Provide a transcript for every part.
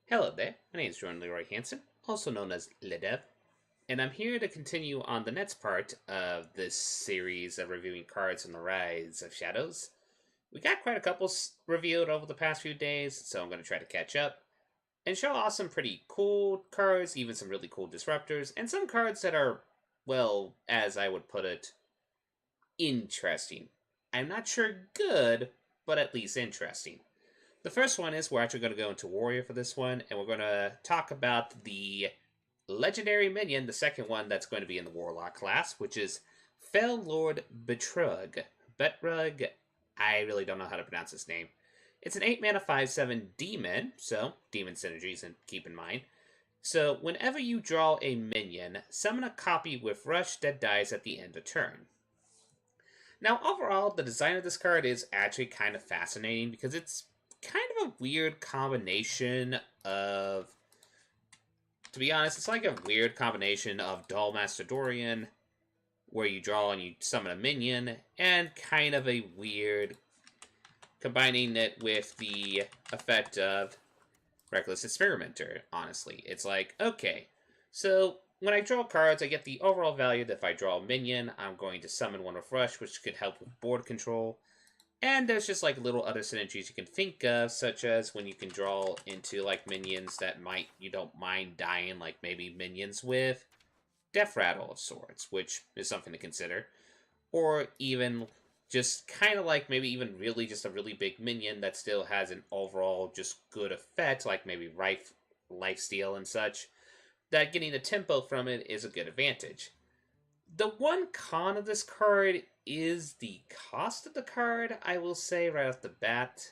Hello there, my name is Jordan Leroy Hansen, also known as Ledev, and I'm here to continue on the next part of this series of reviewing cards from the Rise of Shadows. We got quite a couple reviewed over the past few days, so I'm going to try to catch up and show off some pretty cool cards, even some really cool disruptors, and some cards that are, well, as I would put it, interesting. I'm not sure good, but at least interesting. The first one is we're actually going to go into Warrior for this one, and we're going to talk about the legendary minion, the second one that's going to be in the Warlock class, which is Fell Lord Betrug. Betrug, I really don't know how to pronounce his name. It's an 8 mana 5/7 demon, so demon synergies, and keep in mind. So, whenever you draw a minion, summon a copy with Rush that dies at the end of turn. Now, overall, the design of this card is actually kind of fascinating because it's kind of a weird combination of, to be honest, it's like a weird combination of Dollmaster Dorian, where you draw and you summon a minion, and kind of a weird combining it with the effect of Reckless Experimenter, honestly. It's like, okay, so when I draw cards, I get the overall value that if I draw a minion, I'm going to summon one with Rush, which could help with board control. And there's just like little other synergies you can think of, such as when you can draw into like minions that you don't mind dying, like maybe minions with Death Rattle of sorts, which is something to consider. Or even just kind of like maybe even really just a really big minion that still has an overall just good effect, like maybe lifesteal and such, that getting a tempo from it is a good advantage. The one con of this card is the cost of the card, I will say right off the bat.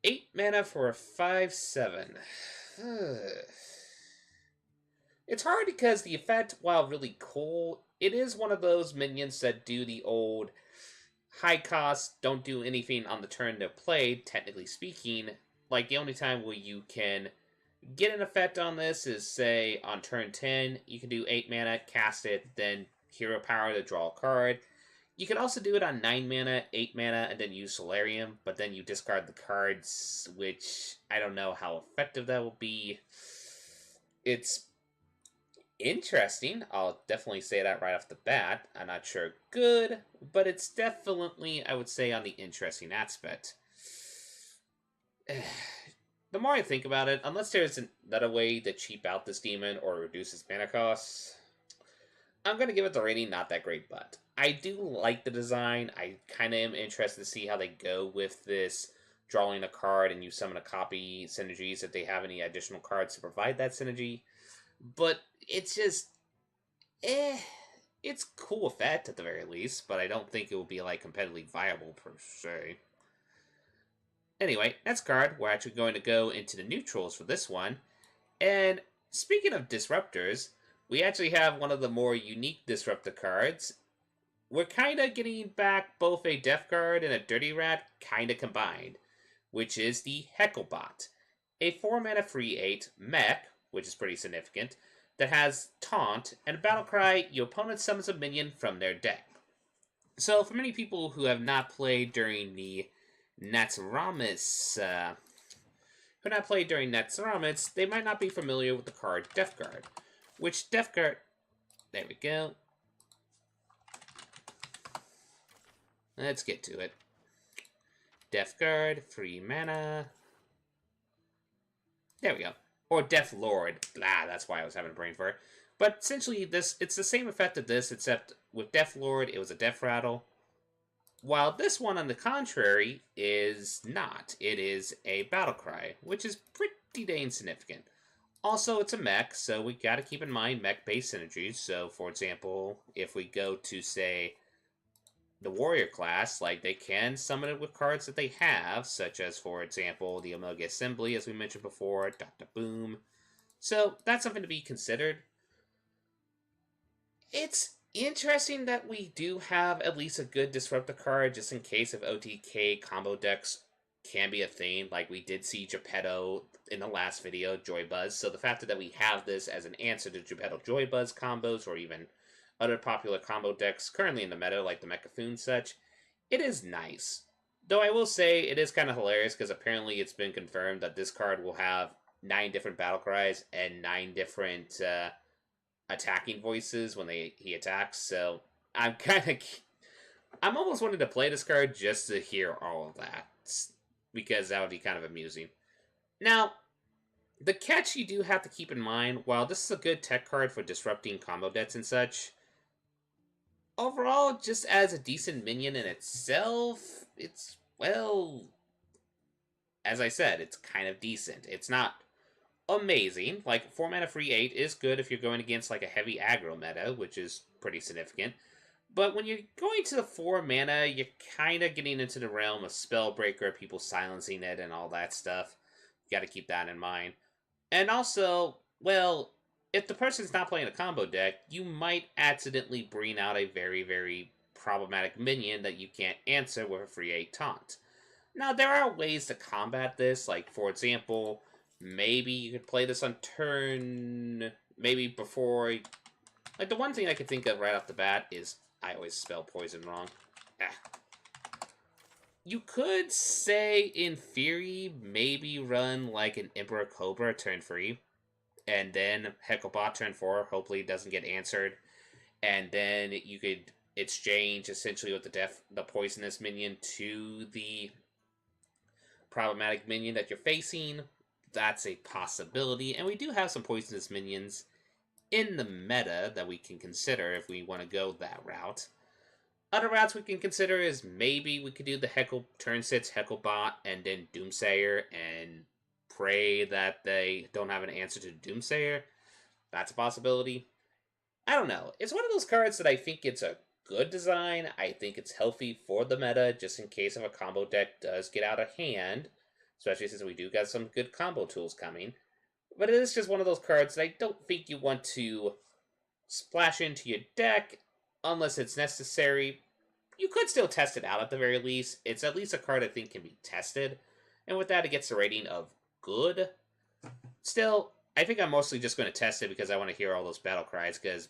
8 mana for a 5/7. It's hard because the effect, while really cool, it is one of those minions that do the old high cost, don't do anything on the turn they're played, technically speaking. Like, the only time where you can get an effect on this is, say, on turn 10, you can do 8 mana, cast it, then hero power to draw a card. You can also do it on 9 mana, 8 mana, and then use Solarium, but then you discard the cards, which I don't know how effective that will be. It's interesting. I'll definitely say that right off the bat. I'm not sure good, but it's definitely, I would say, on the interesting aspect. The more I think about it, unless there's another way to cheap out this demon or reduce its mana costs, I'm going to give it the rating not that great, but I do like the design. I kind of am interested to see how they go with this drawing a card and you summon a copy synergies if they have any additional cards to provide that synergy. But it's just, it's cool effect at the very least, but I don't think it will be like competitively viable per se. Anyway, next card, we're actually going to go into the neutrals for this one. And speaking of disruptors, we actually have one of the more unique disruptor cards. We're kind of getting back both a Death Guard and a Dirty Rat kind of combined, which is the Hecklebot, a 4 mana free 8 mech, which is pretty significant, that has Taunt and a battle cry. Your opponent summons a minion from their deck. So, for many people who have not played during the Natsuramis, they might not be familiar with the card Death Guard. Which Death Guard, there we go. Let's get to it. Death Guard, 3 mana. There we go. Or Death Lord. Blah, that's why I was having a brain fart. But essentially, it's the same effect of this, except with Death Lord, it was a Death Rattle. While this one, on the contrary, is not. It is a Battle Cry, which is pretty dang significant. Also, it's a mech, so we gotta keep in mind mech-based synergies. So, for example, if we go to, say, the Warrior class, like, they can summon it with cards that they have, such as, for example, the Omega Assembly, as we mentioned before, Dr. Boom. So, that's something to be considered. It's interesting that we do have at least a good disruptor card, just in case if OTK combo decks can be a thing, like we did see Geppetto in the last video, Joy Buzz. So the fact that we have this as an answer to Geppetto Joy Buzz combos, or even other popular combo decks currently in the meta, like the Mechafoon such, it is nice. Though I will say it is kind of hilarious because apparently it's been confirmed that this card will have 9 different battle cries and 9 different attacking voices when he attacks. So I'm kind of I'm almost wanting to play this card just to hear all of that because that would be kind of amusing. Now, the catch you do have to keep in mind, while this is a good tech card for disrupting combo decks and such, overall, just as a decent minion in itself, it's, well, as I said, it's kind of decent. It's not amazing. Like, 4 mana free 8 is good if you're going against, like, a heavy aggro meta, which is pretty significant. But when you're going to the 4 mana, you're kind of getting into the realm of Spellbreaker, people silencing it, and all that stuff. You got to keep that in mind. And also, well, if the person's not playing a combo deck, you might accidentally bring out a very, very problematic minion that you can't answer with a free 8 taunt. Now, there are ways to combat this, like, for example, maybe you could play this on turn, maybe before, like, the one thing I could think of right off the bat is, I always spell poison wrong. You could say, in theory, maybe run, like, an Emperor Cobra turn 3, and then Hecklebot turn 4, hopefully it doesn't get answered, and then you could exchange, essentially, with the poisonous minion to the problematic minion that you're facing. That's a possibility, and we do have some poisonous minions in the meta that we can consider if we want to go that route. Other routes we can consider is maybe we could do the Heckle turn 6 Hecklebot and then Doomsayer and pray that they don't have an answer to Doomsayer. That's a possibility. I don't know. It's one of those cards that I think it's a good design. I think it's healthy for the meta, just in case if a combo deck does get out of hand, especially since we do got some good combo tools coming. But it is just one of those cards that I don't think you want to splash into your deck unless it's necessary. You could still test it out at the very least. It's at least a card I think can be tested. And with that, it gets a rating of good. Still, I think I'm mostly just going to test it because I want to hear all those battle cries, because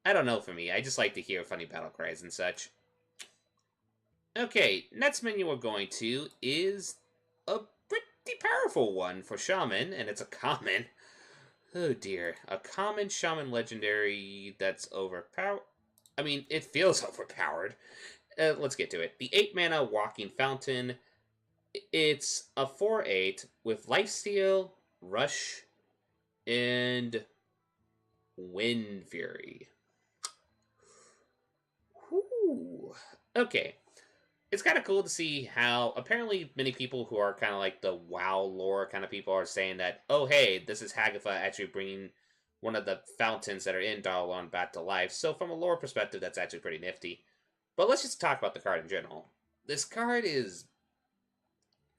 I don't know, for me. I just like to hear funny battle cries and such. Okay, next menu we're going to is a pretty powerful one for Shaman, and it's a common. Oh dear. A common Shaman Legendary that's overpowered. I mean, it feels overpowered. Let's get to it. The 8 mana Walking Fountain. It's a 4/8 with Lifesteal, Rush, and Wind Fury. Whew. Okay. It's kind of cool to see how apparently many people who are kind of like the WoW lore kind of people are saying that, oh hey, this is Hagatha actually bringing one of the fountains that are in Darlon back to life. So from a lore perspective, that's actually pretty nifty. But let's just talk about the card in general. This card is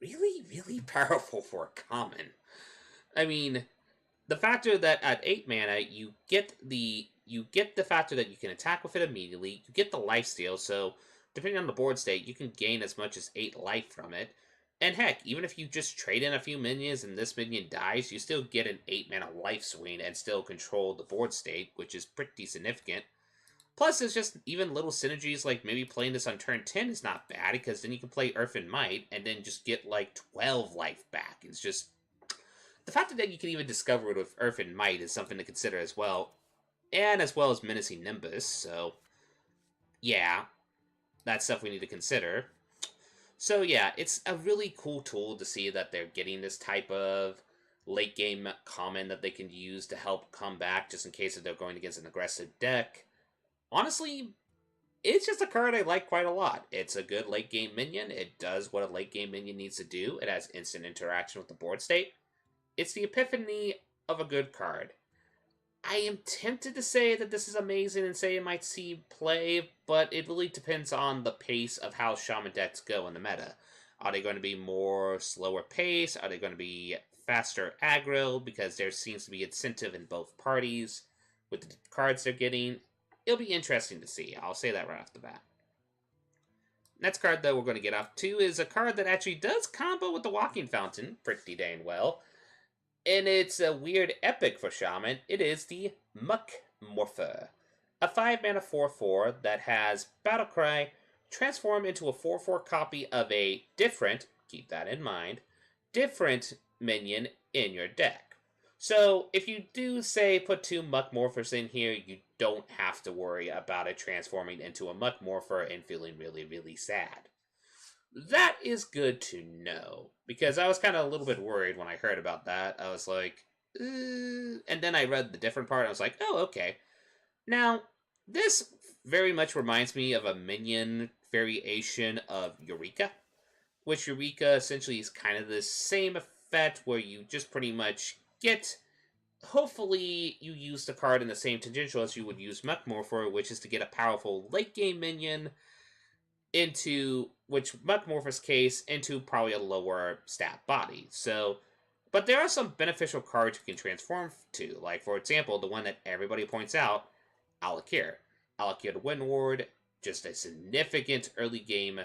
really, really powerful for a common. I mean, the factor that at 8 mana you get the factor that you can attack with it immediately. You get the lifesteal, so depending on the board state, you can gain as much as 8 life from it. And heck, even if you just trade in a few minions and this minion dies, you still get an 8 mana life swing and still control the board state, which is pretty significant. Plus, there's just even little synergies, like maybe playing this on turn 10 is not bad, because then you can play Earth and Might and then just get like 12 life back. It's just, the fact that you can even discover it with Earth and Might is something to consider as well. And as well as Menacing Nimbus, so yeah, that's stuff we need to consider. So yeah, it's a really cool tool to see that they're getting this type of late game common that they can use to help come back just in case if they're going against an aggressive deck. Honestly, it's just a card I like quite a lot. It's a good late game minion. It does what a late game minion needs to do. It has instant interaction with the board state. It's the epiphany of a good card. I am tempted to say that this is amazing and say it might see play, but it really depends on the pace of how Shaman decks go in the meta. Are they going to be more slower pace? Are they going to be faster aggro? Because there seems to be incentive in both parties with the cards they're getting. It'll be interesting to see. I'll say that right off the bat. Next card that we're going to get off to is a card that actually does combo with the Walking Fountain pretty dang well. And it's a weird epic for Shaman. It is the Muck Morpher. A 5 mana 4/4 that has Battlecry, transform into a 4/4 copy of a different, keep that in mind, different minion in your deck. So if you do, say, put 2 Muck Morphers in here, you don't have to worry about it transforming into a Muck Morpher and feeling really, really sad. That is good to know, because I was kind of a little bit worried when I heard about that. I was like, and then I read the different part, and I was like, oh, okay. Now, this very much reminds me of a minion variation of Eureka, which Eureka essentially is kind of the same effect where you just pretty much get. Hopefully, you use the card in the same tangential as you would use Muckmorpher, which is to get a powerful late game minion into, which Muckmorpher's case, into probably a lower stat body. So, but there are some beneficial cards you can transform to, like, for example, the one that everybody points out, Alakir. Alakir the Wind Ward, just a significant early game.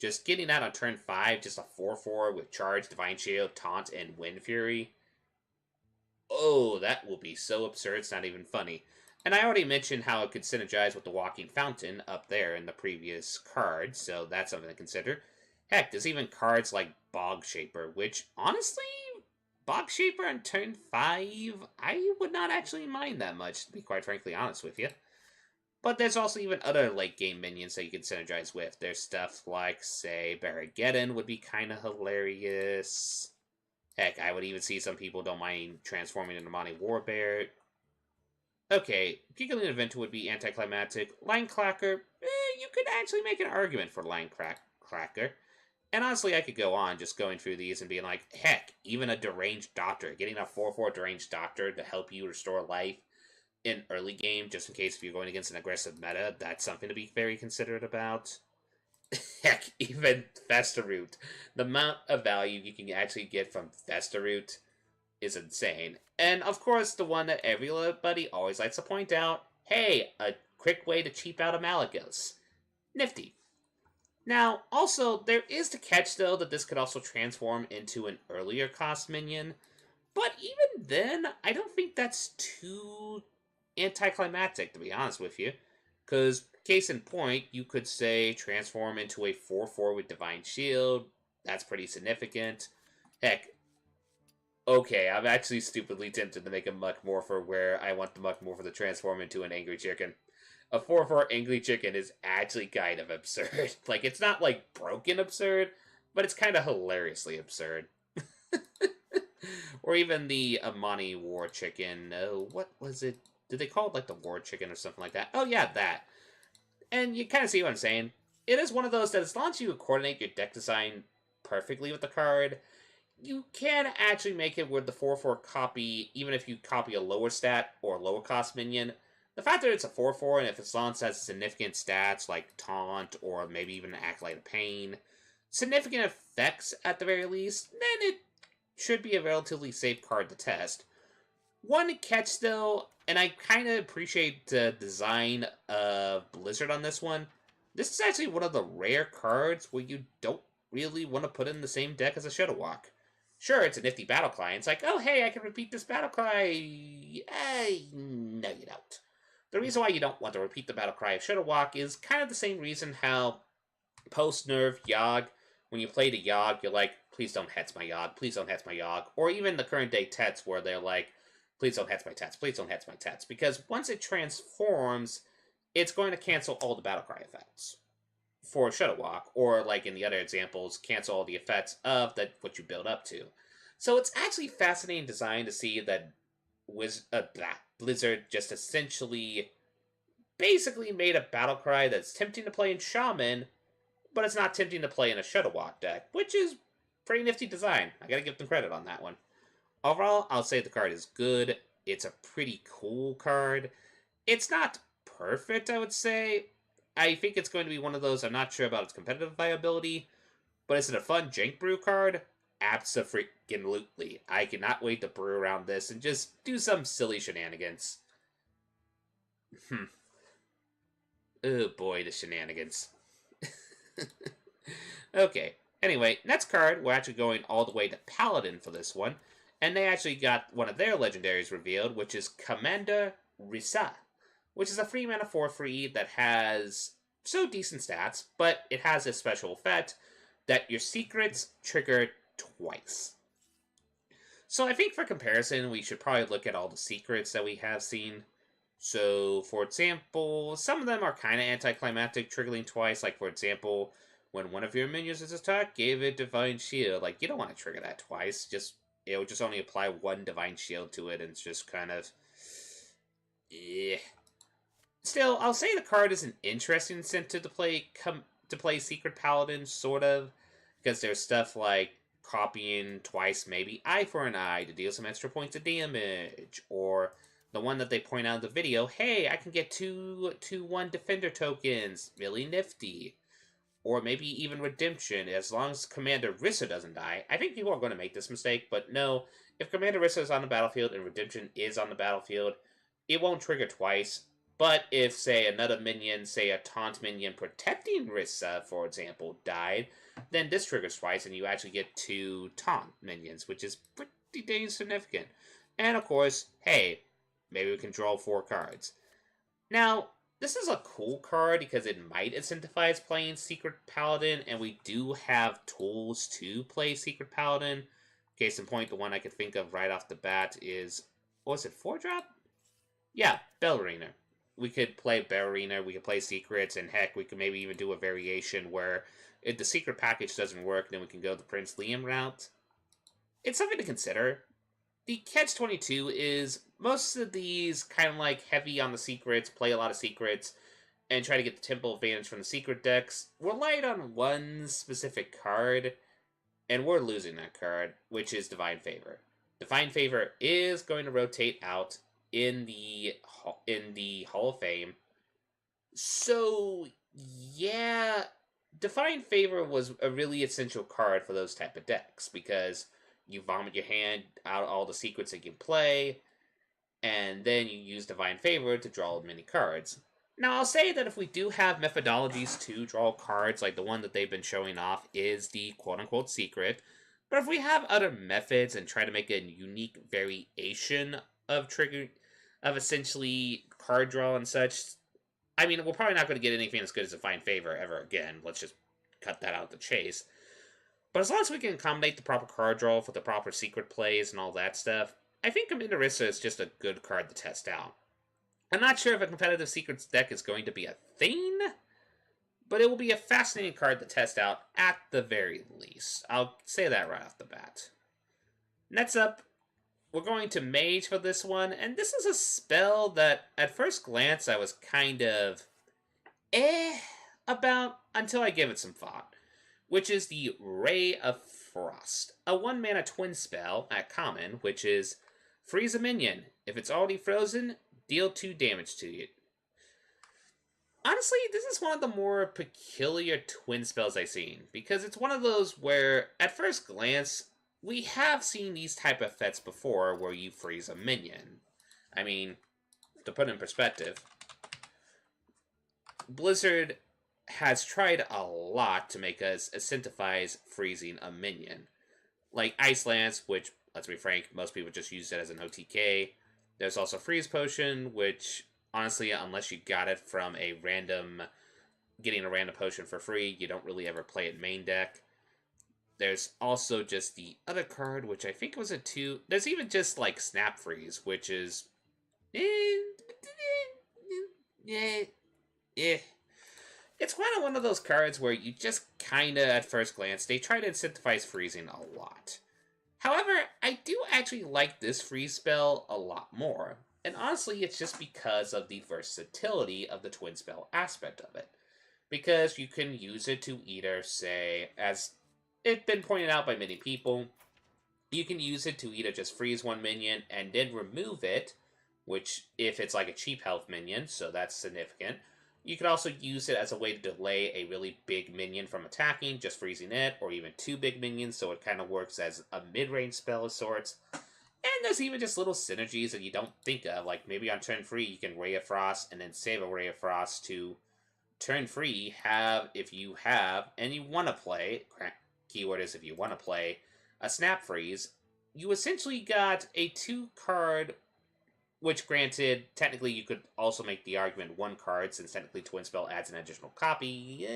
Just getting that on turn 5, just a 4/4 with Charge, Divine Shield, Taunt, and Wind Fury. Oh, that will be so absurd, it's not even funny. And I already mentioned how it could synergize with the Walking Fountain up there in the previous card, so that's something to consider. Heck, there's even cards like Bog Shaper, which, honestly, Bog Shaper on turn 5, I would not actually mind that much, to be quite frankly honest with you. But there's also even other late game minions that you can synergize with. There's stuff like, say, Barrageddon would be kind of hilarious. Heck, I would even see some people don't mind transforming into Monty Warbear. Okay, Gigalina Adventure would be anticlimactic. Line Clacker, you could actually make an argument for Line Clacker. And honestly, I could go on just going through these and being like, heck, even a Deranged Doctor. Getting a 4/4 Deranged Doctor to help you restore life in early game, just in case if you're going against an aggressive meta, that's something to be very considerate about. Heck, even Festaroot. The amount of value you can actually get from Festaroot is insane. And of course, the one that everybody always likes to point out, hey, a quick way to cheap out a Malagos. Nifty. Now, also, there is the catch, though, that this could also transform into an earlier cost minion. But even then, I don't think that's too anticlimactic, to be honest with you. Because, case in point, you could say transform into a 4/4 with Divine Shield. That's pretty significant. Heck, okay, I'm actually stupidly tempted to make a Muckmorpher where I want the Muckmorpher to transform into an Angry Chicken. A 4/4 Angry Chicken is actually kind of absurd. Like, it's not, like, broken absurd, but it's kind of hilariously absurd. Or even the Amani War Chicken. What was it? Did they call it, like, the War Chicken or something like that? Oh, yeah, that. And you kind of see what I'm saying. It is one of those that as long as you coordinate your deck design perfectly with the card, you can actually make it with the 4/4 copy, even if you copy a lower stat or lower cost minion. The fact that it's a 4/4, and if its launch has significant stats like Taunt or maybe even Acolyte of Pain, significant effects at the very least, then it should be a relatively safe card to test. One catch, though, and I kind of appreciate the design of Blizzard on this one. This is actually one of the rare cards where you don't really want to put in the same deck as a Shadow Walk. Sure, it's a nifty battle cry. It's like, oh, hey, I can repeat this battle cry. No, you don't. The reason why you don't want to repeat the battle cry of Shadow Walk is kind of the same reason how post-nerf Yogg, when you play the Yogg, you're like, please don't Hetz my Yogg, please don't Hetz my Yogg. Or even the current day Tets where they're like, please don't Hetz my Tets, please don't Hetz my Tets. Because once it transforms, it's going to cancel all the battle cry effects for Shadow Walk, or like in the other examples, cancel all the effects of what you build up to. So it's actually fascinating design to see that Blizzard just essentially basically made a battle cry that's tempting to play in Shaman, but it's not tempting to play in a Shadow Walk deck, which is pretty nifty design. I gotta give them credit on that one. Overall, I'll say the card is good. It's a pretty cool card. It's not perfect, I would say. I think it's going to be one of those, I'm not sure about its competitive viability, but is it a fun Jank Brew card? Abso-freaking-lutely. I cannot wait to brew around this and just do some silly shenanigans. Oh boy, the shenanigans. Okay, anyway, next card, we're actually going all the way to Paladin for this one, and they actually got one of their legendaries revealed, which is Commander Risa, which is a free mana 4/3 that has so decent stats, but it has a special effect that your secrets trigger twice. So I think for comparison, we should probably look at all the secrets that we have seen. So, for example, some of them are kind of anticlimactic, triggering twice. Like, for example, when one of your minions is attacked, give it Divine Shield. Like, you don't want to trigger that twice. Just it will just only apply one Divine Shield to it, and it's just kind of, eh. Still, I'll say the card is an interesting incentive to play Secret Paladin, sort of, because there's stuff like copying twice, maybe eye for an eye to deal some extra points of damage, or the one that they point out in the video, hey, I can get two 1 defender tokens, really nifty. Or maybe even redemption, as long as Commander Rissa doesn't die. I think people are going to make this mistake, but no, if Commander Rissa is on the battlefield and redemption is on the battlefield, it won't trigger twice. But if, say, another minion, say a taunt minion protecting Rissa, for example, died, then this triggers twice, and you actually get 2 taunt minions, which is pretty dang significant. And of course, hey, maybe we can draw 4 cards. Now, this is a cool card because it might incentivize playing Secret Paladin, and we do have tools to play Secret Paladin. Case in point, the one I could think of right off the bat is, what was it, 4-drop? Yeah, Ballerina. We could play Ballerina, we could play Secrets, and heck, we could maybe even do a variation where if the Secret package doesn't work, then we can go the Prince Liam route. It's something to consider. The catch-22 is most of these kind of like heavy on the secrets, play a lot of secrets, and try to get the tempo advantage from the secret decks. We're light on one specific card, and we're losing that card, which is Divine Favor. Divine Favor is going to rotate out in the Hall of Fame. So, yeah, Divine Favor was a really essential card for those type of decks, because you vomit your hand out all the secrets that you can play, and then you use Divine Favor to draw many cards. Now, I'll say that if we do have methodologies to draw cards, like the one that they've been showing off is the quote-unquote secret, but if we have other methods and try to make a unique variation of essentially card draw and such, I mean, we're probably not going to get anything as good as Divine Favor ever again. Let's just cut that out of the chase. But as long as we can accommodate the proper card draw for the proper secret plays and all that stuff, I think Commander Rissa is just a good card to test out. I'm not sure if a competitive secrets deck is going to be a thing, but it will be a fascinating card to test out at the very least. I'll say that right off the bat. Next up, we're going to Mage for this one, and this is a spell that at first glance I was kind of about until I give it some thought, which is the Ray of Frost, a 1-mana twin spell at common, which is freeze a minion. If it's already frozen, deal 2 damage to it. Honestly, this is one of the more peculiar twin spells I've seen, because it's one of those where, at first glance, we have seen these type of effects before where you freeze a minion. I mean, to put it in perspective, Blizzard has tried a lot to make us incentivize freezing a minion. Like Ice Lance, which, let's be frank, most people just use it as an OTK. There's also Freeze Potion, which, honestly, unless you got it from getting a random potion for free, you don't really ever play it main deck. There's also just the other card, which I think was a 2. There's even just, like, Snap Freeze, which is... It's kind of one of those cards where you just kind of, at first glance, they try to incentivize freezing a lot. However, I do actually like this freeze spell a lot more. And honestly, it's just because of the versatility of the twin spell aspect of it. Because you can use it to either, say, as it's been pointed out by many people, you can use it to either just freeze one minion and then remove it, which, if it's like a cheap health minion, so that's significant. You could also use it as a way to delay a really big minion from attacking, just freezing it, or even 2 big minions, so it kind of works as a mid-range spell of sorts. And there's even just little synergies that you don't think of, like maybe on turn 3 you can Ray of Frost and then save a Ray of Frost to turn 3 if you have, and you want to play, keyword is if you want to play, a Snap Freeze, you essentially got a 2-card which, granted, technically you could also make the argument one card, since technically Twin Spell adds an additional copy.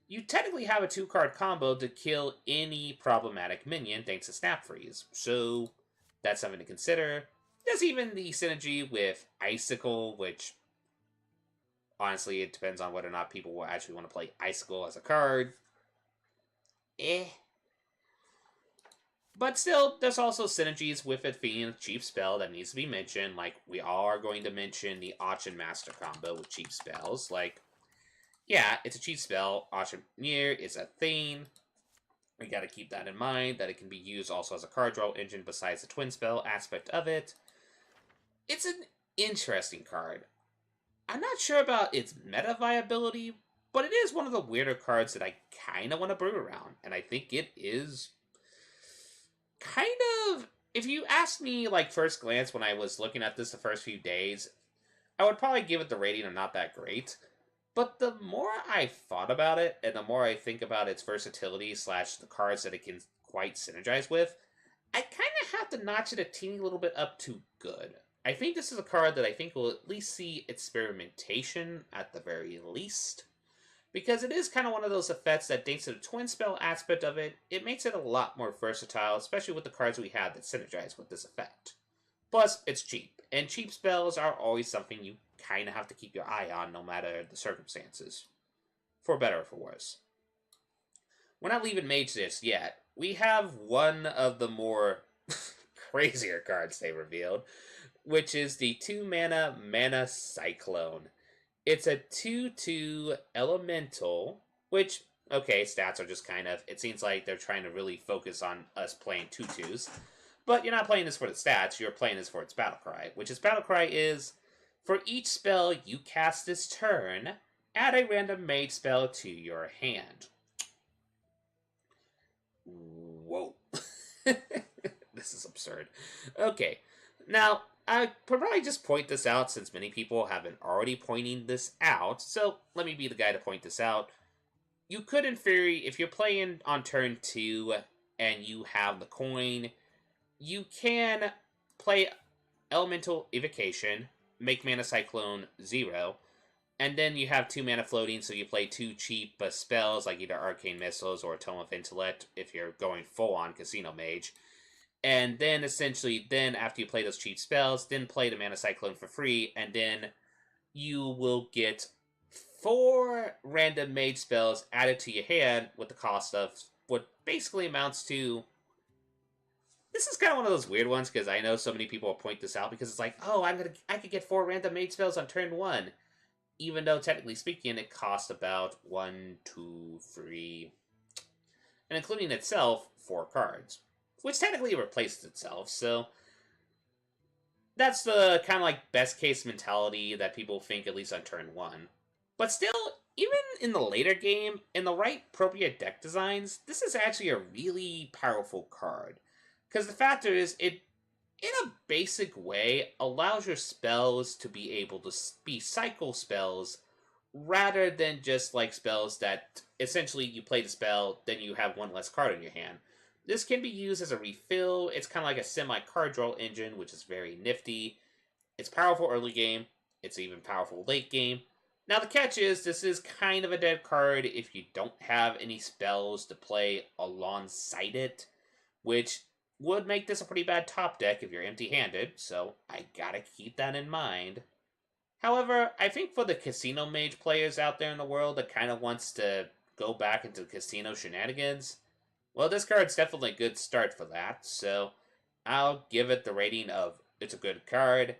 You technically have a 2-card combo to kill any problematic minion thanks to Snap Freeze. So that's something to consider. There's even the synergy with Icicle, which honestly it depends on whether or not people will actually want to play Icicle as a card. But still, there's also synergies with it being a cheap spell that needs to be mentioned. Like, we are going to mention the Auction Master combo with cheap spells. Like, yeah, it's a cheap spell. Auctioneer is a thing. We gotta keep that in mind, that it can be used also as a card draw engine besides the twin spell aspect of it. It's an interesting card. I'm not sure about its meta viability, but it is one of the weirder cards that I kind of want to brew around. And I think it is kind of, if you asked me, like, first glance when I was looking at this the first few days, I would probably give it the rating of not that great. But the more I thought about it, and the more I think about its versatility / the cards that it can quite synergize with, I kind of have to notch it a teeny little bit up to good. I think this is a card that I think will at least see experimentation at the very least. Because it is kind of one of those effects that, thanks to the twin spell aspect of it, it makes it a lot more versatile, especially with the cards we have that synergize with this effect. Plus, it's cheap, and cheap spells are always something you kind of have to keep your eye on no matter the circumstances. For better or for worse. We're not leaving Mage just yet. We have one of the more crazier cards they revealed, which is the 2-mana Mana Cyclone. It's a 2/2 elemental, which, okay, stats are just kind of, it seems like they're trying to really focus on us playing 2/2s. But you're not playing this for the stats, you're playing this for its battle cry, which its battle cry is, for each spell you cast this turn, add a random mage spell to your hand. Whoa. This is absurd. Okay, now, I could probably just point this out since many people have been already pointing this out, so let me be the guy to point this out. You could, in theory, if you're playing on turn 2 and you have the coin, you can play Elemental Evocation, make Mana Cyclone 0, and then you have 2 mana floating, so you play 2 cheap spells like either Arcane Missiles or Tome of Intellect if you're going full on Casino Mage. And then, essentially, after you play those cheap spells, then play the Mana Cyclone for free, and then you will get 4 random mage spells added to your hand with the cost of what basically amounts to... This is kind of one of those weird ones, because I know so many people will point this out, because it's like, oh, I could get 4 random mage spells on turn 1. Even though, technically speaking, it costs about 1, 2, 3, and including itself, 4 cards. Which technically replaces itself, so that's the kind of like best case mentality that people think, at least on turn 1. But still, even in the later game, in the right appropriate deck designs, this is actually a really powerful card. Because the factor is, it, in a basic way, allows your spells to be able to be cycle spells, rather than just like spells that, essentially, you play the spell, then you have 1 less card in your hand. This can be used as a refill. It's kind of like a semi-card draw engine, which is very nifty. It's powerful early game. It's even powerful late game. Now, the catch is, this is kind of a dead card if you don't have any spells to play alongside it, which would make this a pretty bad top deck if you're empty-handed, so I gotta keep that in mind. However, I think for the Casino Mage players out there in the world that kind of wants to go back into casino shenanigans, well, this card's definitely a good start for that, so I'll give it the rating of, it's a good card.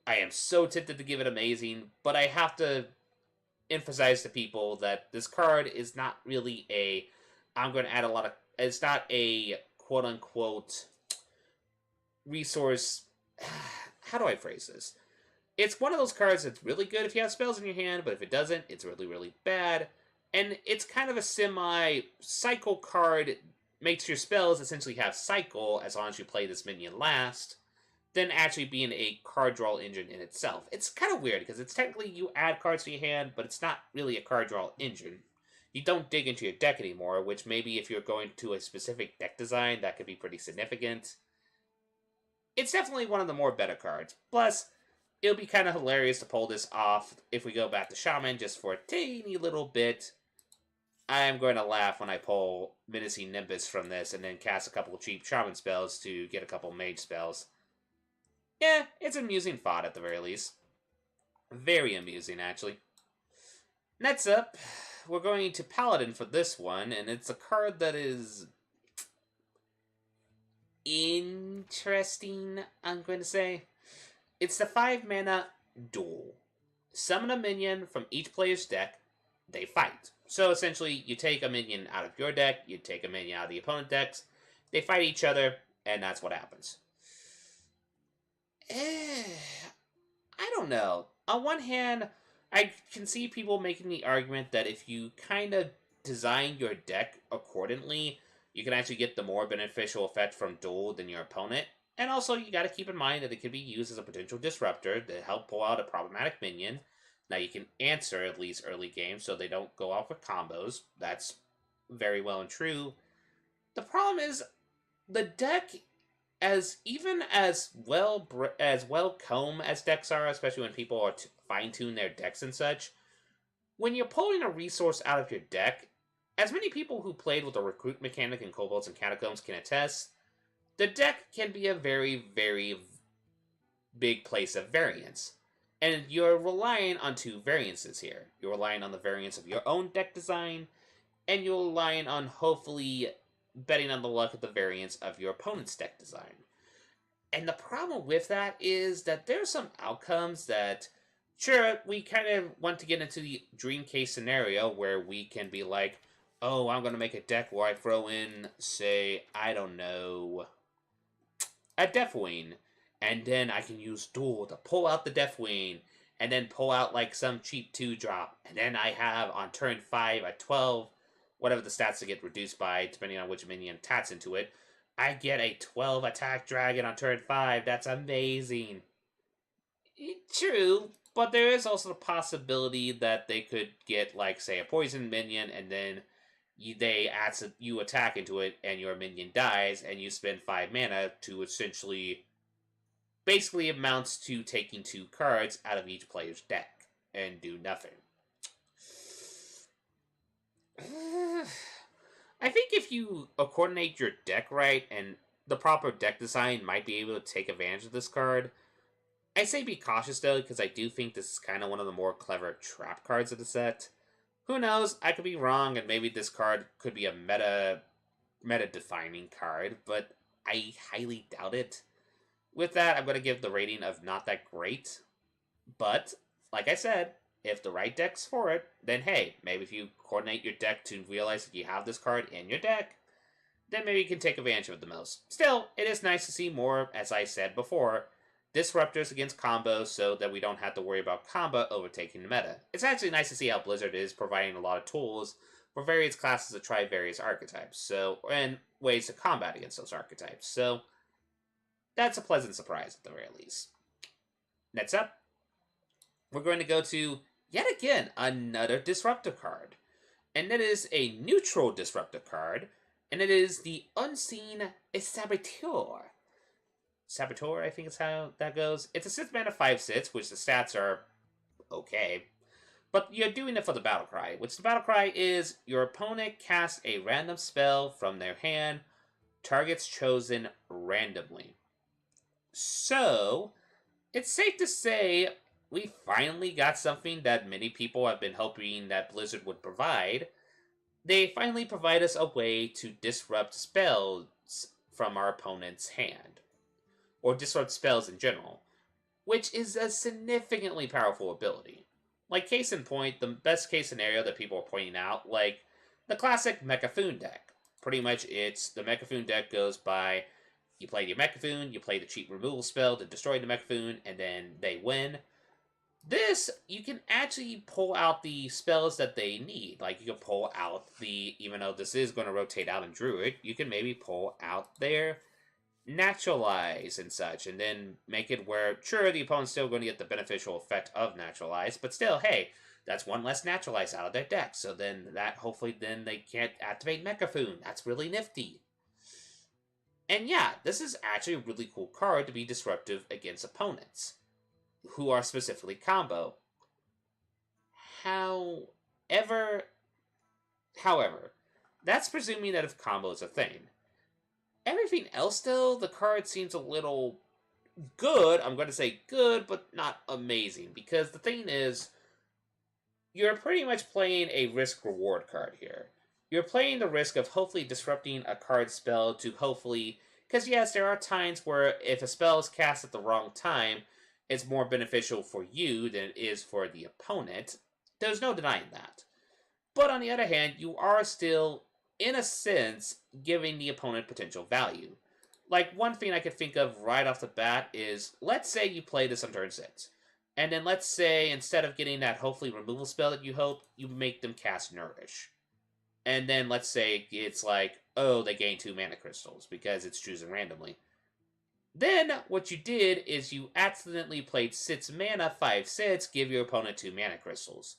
I am so tempted to give it amazing, but I have to emphasize to people that this card is not really a, I'm going to add a lot of, it's not a quote-unquote resource, how do I phrase this? It's one of those cards that's really good if you have spells in your hand, but if it doesn't, it's really, really bad. And it's kind of a semi-cycle card, makes your spells essentially have cycle as long as you play this minion last, than actually being a card draw engine in itself. It's kind of weird, because it's technically you add cards to your hand, but it's not really a card draw engine. You don't dig into your deck anymore, which maybe if you're going to a specific deck design, that could be pretty significant. it's definitely one of the more better cards. Plus, it'll be kind of hilarious to pull this off if we go back to Shaman just for a teeny little bit. I am going to laugh when I pull Menacing Nimbus from this and then cast a couple of cheap Shaman spells to get a couple mage spells. Yeah, it's amusing thought at the very least. Very amusing, actually. Next up, we're going to Paladin for this one, and it's a card that is interesting, I'm going to say. It's the 5-mana duel. Summon a minion from each player's deck, they fight. So essentially, you take a minion out of your deck, you take a minion out of the opponent's decks, they fight each other, and that's what happens. I don't know. On one hand, I can see people making the argument that if you kind of design your deck accordingly, you can actually get the more beneficial effect from duel than your opponent. And also, you got to keep in mind that it can be used as a potential disruptor to help pull out a problematic minion. Now, you can answer at least early game so they don't go off with combos. That's very well and true. The problem is, the deck, even as well combed as decks are, especially when people are fine-tune their decks and such, when you're pulling a resource out of your deck, as many people who played with the recruit mechanic in Kobolds and Catacombs can attest, the deck can be a very, very big place of variance. And you're relying on two variances here. You're relying on the variance of your own deck design, and you're relying on hopefully betting on the luck of the variance of your opponent's deck design. And the problem with that is that there's some outcomes that, sure, we kind of want to get into the dream case scenario where we can be like, oh, I'm going to make a deck where I throw in, say, I don't know, a Deathwing, and then I can use Duel to pull out the Deathwing, and then pull out like some cheap 2-drop, and then I have on turn 5 a 12, whatever the stats to get reduced by, depending on which minion attacks into it. I get a 12 attack dragon on turn 5. That's amazing. True, but there is also the possibility that they could get, like, say, a poison minion, and then you attack into it, and your minion dies, and you spend 5 mana to essentially, basically amounts to taking 2 cards out of each player's deck, and do nothing. I think if you coordinate your deck right, and the proper deck design might be able to take advantage of this card. I say be cautious though, because I do think this is kind of one of the more clever trap cards of the set. Who knows, I could be wrong, and maybe this card could be a meta-defining card, but I highly doubt it. With that, I'm going to give the rating of not that great, but, like I said, if the right deck's for it, then hey, maybe if you coordinate your deck to realize that you have this card in your deck, then maybe you can take advantage of it the most. Still, it is nice to see more, as I said before, disruptors against combos so that we don't have to worry about combo overtaking the meta. It's actually nice to see how Blizzard is providing a lot of tools for various classes to try various archetypes, and ways to combat against those archetypes. So, that's a pleasant surprise at the very least. Next up, we're going to go to, yet again, another disruptor card. And that is a neutral disruptor card, and it is the Unseen Saboteur. Saboteur, I think is how that goes. It's a 6-mana 5/6, which the stats are okay. But you're doing it for the battle cry, which the battle cry is your opponent casts a random spell from their hand, targets chosen randomly. So, it's safe to say we finally got something that many people have been hoping that Blizzard would provide. They finally provide us a way to disrupt spells from our opponent's hand, or disrupt spells in general, which is a significantly powerful ability. Like, case in point, the best case scenario that people are pointing out, like the classic Mechafoon deck. Pretty much it's, the Mechafoon deck goes by, you play your Mechafoon, you play the cheap removal spell to destroy the Mechafoon, and then they win. This, you can actually pull out the spells that they need. Like, you can pull out even though this is going to rotate out in Druid, you can maybe pull out their Naturalize and such, and then make it where, sure, the opponent's still going to get the beneficial effect of Naturalize, but still, hey, that's one less Naturalize out of their deck, so then that, hopefully, then they can't activate Mechafoon. That's really nifty. And yeah, this is actually a really cool card to be disruptive against opponents who are specifically combo. However, however, that's presuming that if combo is a thing. Everything else, though, the card seems a little good. I'm going to say good, but not amazing. Because the thing is, you're pretty much playing a risk-reward card here. You're playing the risk of hopefully disrupting a card spell to hopefully... Because yes, there are times where if a spell is cast at the wrong time, it's more beneficial for you than it is for the opponent. There's no denying that. But on the other hand, you are still, in a sense, giving the opponent potential value. Like, one thing I could think of right off the bat is, let's say you play this on turn 6. And then let's say, instead of getting that hopefully removal spell that you hope, you make them cast Nourish. And then let's say it's like, oh, they gain 2 mana crystals, because it's chosen randomly. Then, what you did is you accidentally played 6 mana, 5/6, give your opponent 2 mana crystals.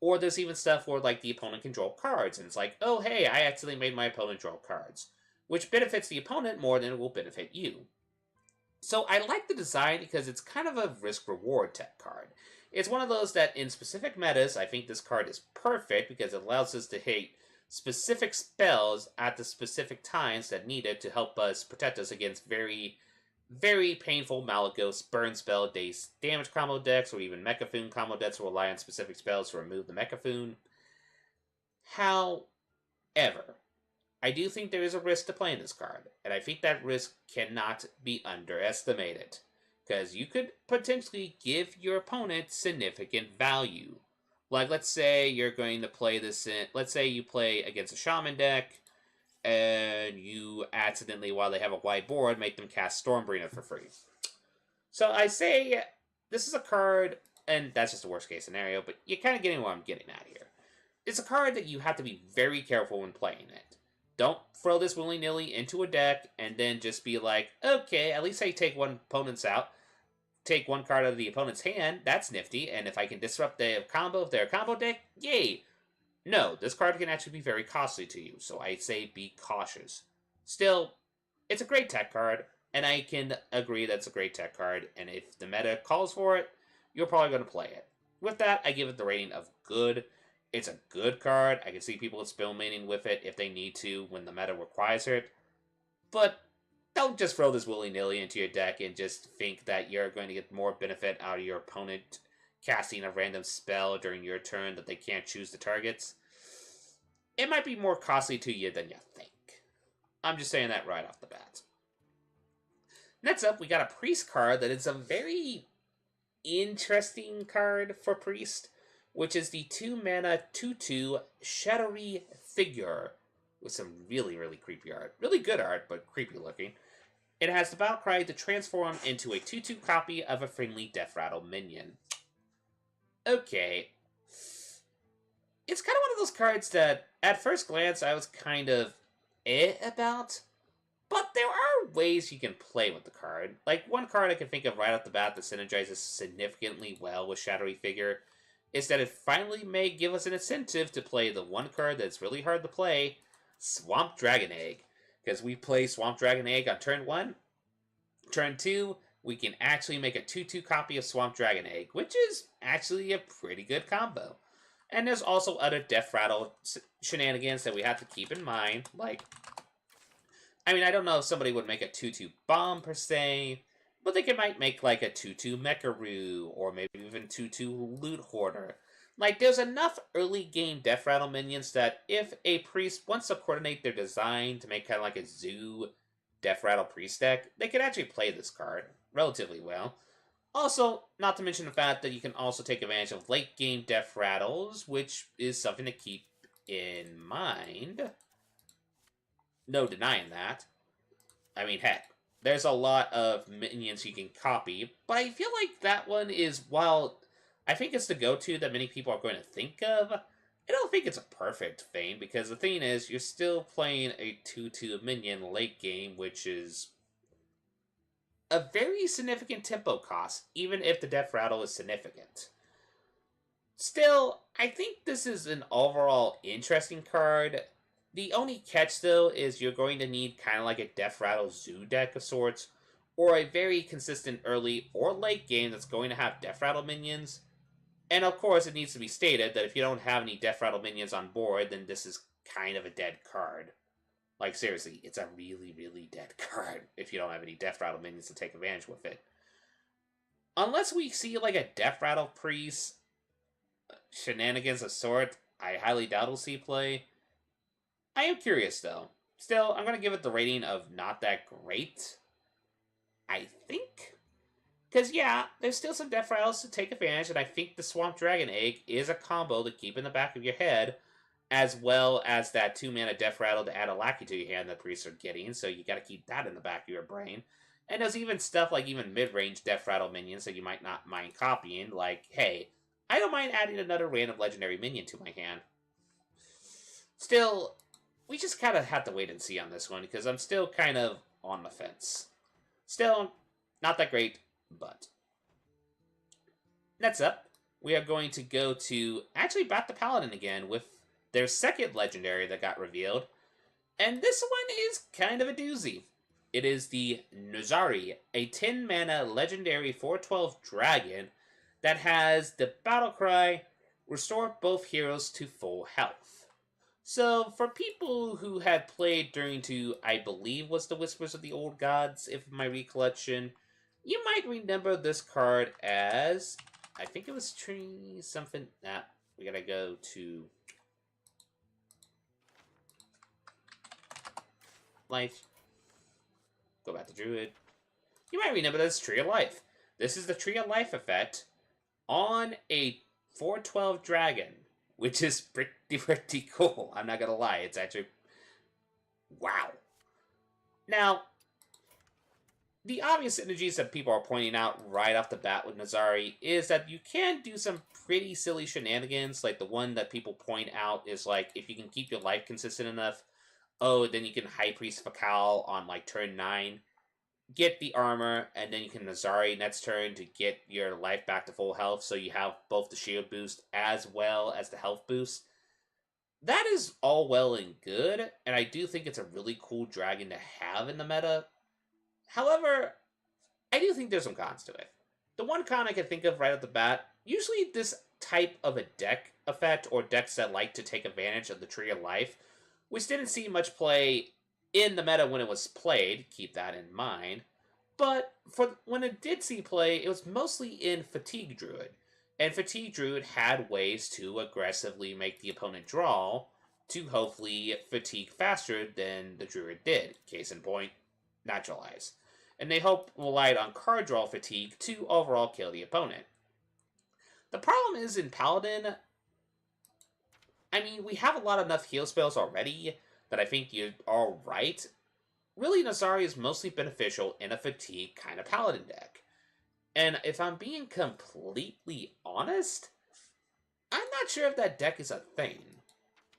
Or there's even stuff where, like, the opponent can draw cards, and it's like, oh, hey, I accidentally made my opponent draw cards. Which benefits the opponent more than it will benefit you. So I like the design because it's kind of a risk-reward tech card. It's one of those that, in specific metas, I think this card is perfect because it allows us to hit specific spells at the specific times that need it to help us protect us against very, very painful Malagos burn spell base damage combo decks, or even Mechafoon combo decks that rely on specific spells to remove the Mechafoon. However, I do think there is a risk to playing this card, and I think that risk cannot be underestimated, because you could potentially give your opponent significant value. Like, let's say you're going to play this in, let's say you play against a Shaman deck, and you accidentally, while they have a wide board, make them cast Stormbringer for free. So I say, this is a card, and that's just a worst case scenario, but you're kind of getting what I'm getting at here. It's a card that you have to be very careful when playing it. Don't throw this willy-nilly into a deck and then just be like, okay, at least I take one opponent's out, take one card out of the opponent's hand, that's nifty, and if I can disrupt their combo, if they're a combo deck, yay! No, this card can actually be very costly to you, so I say be cautious. Still, it's a great tech card, and I can agree that's a great tech card, and if the meta calls for it, you're probably going to play it. With that, I give it the rating of good. It's a good card. I can see people experimenting with it if they need to when the meta requires it. But don't just throw this willy-nilly into your deck and just think that you're going to get more benefit out of your opponent casting a random spell during your turn that they can't choose the targets. It might be more costly to you than you think. I'm just saying that right off the bat. Next up, we got a Priest card that is a very interesting card for Priest, which is the 2-mana 2/2 Shadowy Figure, with some really, really creepy art. Really good art, but creepy looking. It has the battle cry to transform into a 2/2 copy of a friendly Death Rattle minion. Okay. It's kind of one of those cards that, at first glance, I was kind of about. But there are ways you can play with the card. Like, one card I can think of right off the bat that synergizes significantly well with Shadowy Figure is that it finally may give us an incentive to play the one card that's really hard to play, Swamp Dragon Egg. Because we play Swamp Dragon Egg on turn 1. Turn 2, we can actually make a 2/2 copy of Swamp Dragon Egg, which is actually a pretty good combo. And there's also other Death Rattle shenanigans that we have to keep in mind, like, I mean, I don't know if somebody would make a 2/2 bomb per se, but they might make like a 2/2 Mecharoo, or maybe even 2/2 Loot Hoarder. Like, there's enough early game Death Rattle minions that if a priest wants to coordinate their design to make kind of like a zoo Death Rattle priest deck, they could actually play this card relatively well. Also, not to mention the fact that you can also take advantage of late game Death Rattles, which is something to keep in mind. No denying that. I mean, heck, there's a lot of minions you can copy, but I feel like that one is, while I think it's the go-to that many people are going to think of, I don't think it's a perfect thing, because the thing is, you're still playing a 2/2 minion late game, which is a very significant tempo cost, even if the Death Rattle is significant. Still, I think this is an overall interesting card. The only catch, though, is you're going to need kind of like a Death Rattle Zoo deck of sorts, or a very consistent early or late game that's going to have Death Rattle minions. And of course, it needs to be stated that if you don't have any Death Rattle minions on board, then this is kind of a dead card. Like, seriously, it's a really, really dead card if you don't have any Death Rattle minions to take advantage with it. Unless we see, like, a Death Rattle Priest, shenanigans of sort, I highly doubt we'll see play. I am curious, though. Still, I'm going to give it the rating of not that great. I think. Because, yeah, there's still some Death Rattles to take advantage, and I think the Swamp Dragon Egg is a combo to keep in the back of your head, as well as that 2-mana Death Rattle to add a lackey to your hand that priests are getting, so you gotta keep that in the back of your brain. And there's even stuff like even mid-range Death Rattle minions that you might not mind copying, like, hey, I don't mind adding another random legendary minion to my hand. Still, we just kind of have to wait and see on this one, because I'm still kind of on the fence. Still, not that great, but. Next up, we are going to go to actually Bat the Paladin again with their second legendary that got revealed. And this one is kind of a doozy. It is the Nuzari, a 10-mana legendary 4/12 dragon that has the battle cry, restore both heroes to full health. So, for people who had played during to, I believe was the Whispers of the Old Gods, if my recollection, you might remember this card as, I think it was tree something. We gotta go to life. Go back to Druid. You might remember this Tree of Life. This is the Tree of Life effect on a 4/12 dragon, which is pretty cool. I'm not gonna lie. It's actually wow. Now, the obvious synergies that people are pointing out right off the bat with Nazari is that you can do some pretty silly shenanigans. Like the one that people point out is like if you can keep your life consistent enough, oh, then you can High Priest Fakal on like turn 9, get the armor, and then you can Nazari next turn to get your life back to full health, so you have both the shield boost as well as the health boost. That is all well and good, and I do think it's a really cool dragon to have in the meta. However, I do think there's some cons to it. The one con I can think of right off the bat, usually this type of a deck effect, or decks that like to take advantage of the Tree of Life, which didn't see much play in the meta when it was played, keep that in mind, but for when it did see play, it was mostly in Fatigue Druid, and Fatigue Druid had ways to aggressively make the opponent draw to hopefully fatigue faster than the Druid did, case in point, Naturalize. And they relied on card draw fatigue to overall kill the opponent. The problem is in Paladin, I mean, we have a lot enough heal spells already that I think you're alright. Really, Nazari is mostly beneficial in a fatigue kind of Paladin deck. And if I'm being completely honest, I'm not sure if that deck is a thing.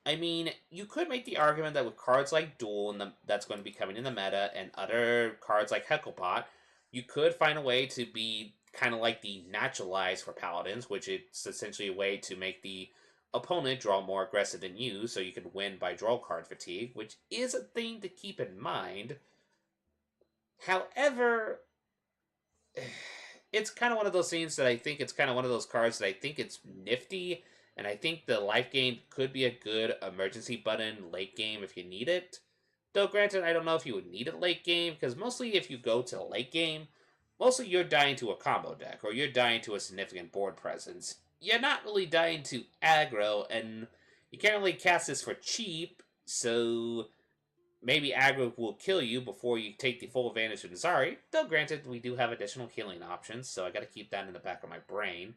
I mean, you could make the argument that with cards like Duel that's going to be coming in the meta, and other cards like Hecklepot, you could find a way to be kind of like the Naturalize for Paladins, which is essentially a way to make the opponent draw more aggressive than you, so you can win by draw card fatigue, which is a thing to keep in mind. However, it's kind of one of those things that I think it's kind of one of those cards that I think it's nifty, and I think the life gain could be a good emergency button late game if you need it. Though granted, I don't know if you would need it late game, because mostly if you go to late game, mostly you're dying to a combo deck, or you're dying to a significant board presence. You're not really dying to aggro, and you can't really cast this for cheap, so maybe aggro will kill you before you take the full advantage of Nazari. Though granted, we do have additional healing options, so I gotta keep that in the back of my brain.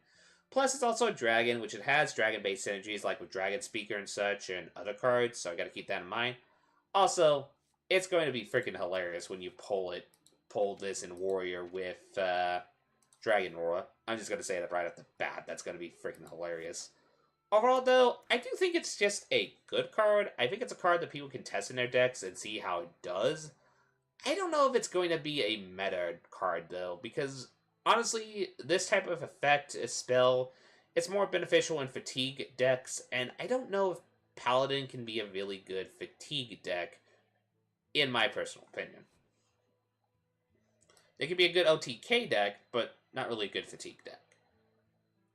Plus, it's also a dragon, which it has dragon-based synergies like with Dragon Speaker and such, and other cards, so I gotta keep that in mind. Also, it's going to be freaking hilarious when you pull this in Warrior with Dragon Roar. I'm just gonna say that right off the bat. That's gonna be freaking hilarious. Overall, though, I do think it's just a good card. I think it's a card that people can test in their decks and see how it does. I don't know if it's going to be a meta card, though, because honestly, this type of effect, a spell, it's more beneficial in fatigue decks, and I don't know if Paladin can be a really good fatigue deck, in my personal opinion. They can be a good OTK deck, but not really a good fatigue deck.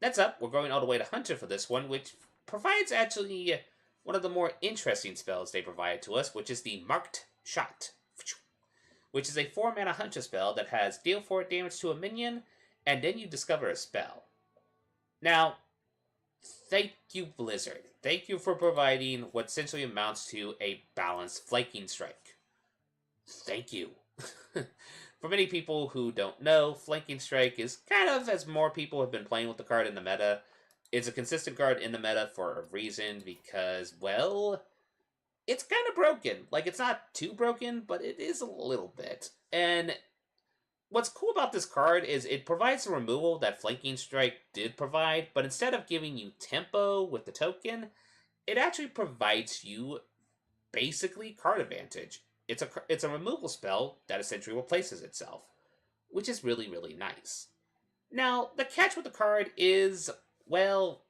Next up, we're going all the way to Hunter for this one, which provides actually one of the more interesting spells they provided to us, which is the Marked Shot, which is a 4-mana Hunter spell that has deal 4 damage to a minion, and then you discover a spell. Now, thank you, Blizzard. Thank you for providing what essentially amounts to a balanced flanking strike. Thank you. For many people who don't know, Flanking Strike is kind of, as more people have been playing with the card in the meta, it's a consistent card in the meta for a reason, because, well, it's kind of broken. Like, it's not too broken, but it is a little bit. And what's cool about this card is it provides the removal that Flanking Strike did provide, but instead of giving you tempo with the token, it actually provides you basically card advantage. It's a removal spell that essentially replaces itself, which is really, really nice. Now, the catch with the card is, well,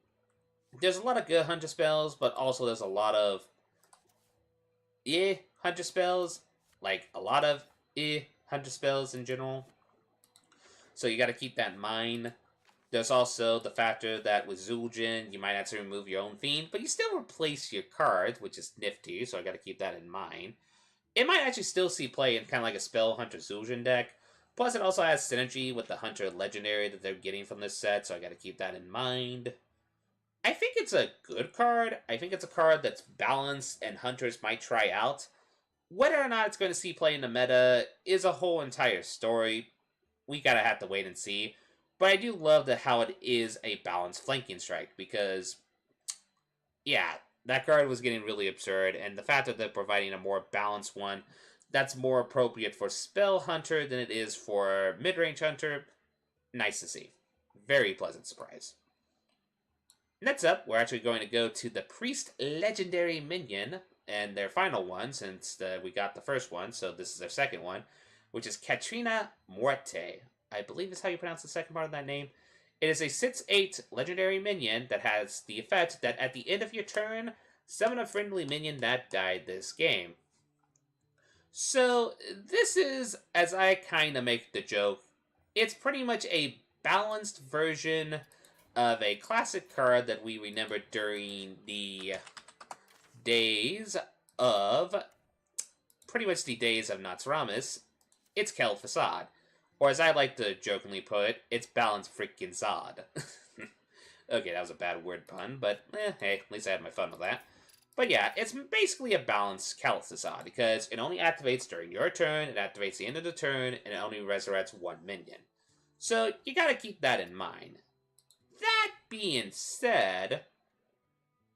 there's a lot of good Hunter spells, but also there's a lot of Hunter spells, like a lot of Hunter spells in general. So you got to keep that in mind. There's also the factor that with Zul'jin, you might have to remove your own Fiend, but you still replace your cards, which is nifty, so I got to keep that in mind. It might actually still see play in kind of like a Spell Hunter Zul'jin deck. Plus, it also has synergy with the Hunter Legendary that they're getting from this set, so I gotta keep that in mind. I think it's a good card. I think it's a card that's balanced and Hunters might try out. Whether or not it's going to see play in the meta is a whole entire story. We gotta have to wait and see. But I do love how it is a balanced Flanking Strike, because, yeah, that card was getting really absurd, and the fact that they're providing a more balanced one that's more appropriate for Spell Hunter than it is for Mid-Range Hunter, nice to see. Very pleasant surprise. Next up, we're actually going to go to the Priest Legendary Minion, and their final one, since we got the first one, so this is their second one, which is Katrina Muerte. I believe is how you pronounce the second part of that name. It is a 6/8 legendary minion that has the effect that at the end of your turn, summon a friendly minion that died this game. So, this is, as I kind of make the joke, it's pretty much a balanced version of a classic card that we remembered during the days of, pretty much the days of Natsuramis. It's Kel Facade. Or as I like to jokingly put, it's balanced freaking Zod. Okay, that was a bad word pun, but hey, at least I had my fun with that. But yeah, it's basically a balanced Calithazad, because it only activates during your turn, it activates the end of the turn, and it only resurrects one minion. So you gotta keep that in mind. That being said,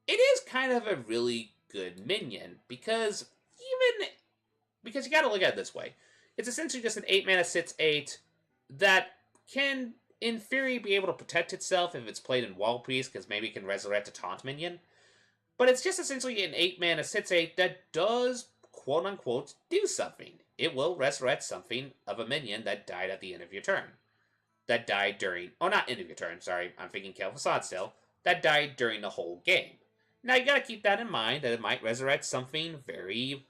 it is kind of a really good minion, because you gotta look at it this way. It's essentially just an 8-mana 6/8 that can, in theory, be able to protect itself if it's played in Wall Priest, because maybe it can resurrect a taunt minion. But it's just essentially an 8-mana 6/8 that does, quote-unquote, do something. It will resurrect something of a minion that died at the end of your turn. That died during... Oh, not end of your turn, sorry. I'm thinking Kel Facade still. That died during the whole game. Now, you gotta keep that in mind, that it might resurrect something very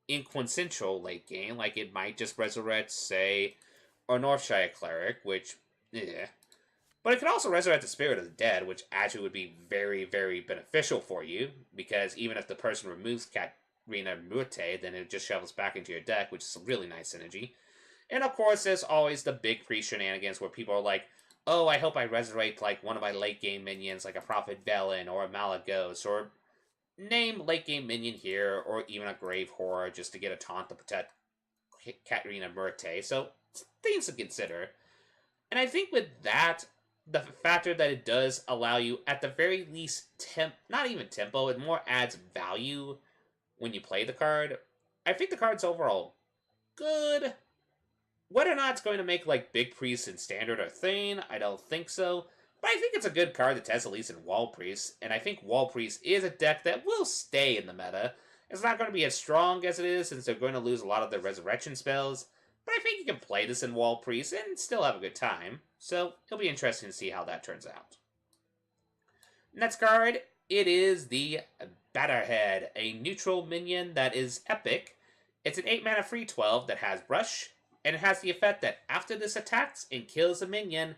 inquintessential late game. Like, it might just resurrect, say, a Northshire Cleric, which... But it could also resurrect the Spirit of the Dead, which actually would be very, very beneficial for you, because even if the person removes Katrina Muerte, then it just shovels back into your deck, which is a really nice synergy. And of course, there's always the big pre-shenanigans where people are like, oh, I hope I resurrect like one of my late-game minions, like a Prophet Velen or a Malagos, or name late-game minion here, or even a Grave Horror, just to get a taunt to protect Katrina Muerte. So, things to consider. And I think with that, the factor that it does allow you, at the very least, not even tempo, it more adds value when you play the card. I think the card's overall good. Whether or not it's going to make, like, Big Priest and Standard a thing, I don't think so. But I think it's a good card to test at least in Wall Priest, and I think Wall Priest is a deck that will stay in the meta. It's not going to be as strong as it is, since they're going to lose a lot of their resurrection spells. But I think you can play this in Wall Priest and still have a good time. So, it'll be interesting to see how that turns out. Next card It is the Batterhead, a neutral minion that is epic. It's an 8 mana free 12 that has Rush, and it has the effect that after this attacks and kills a minion,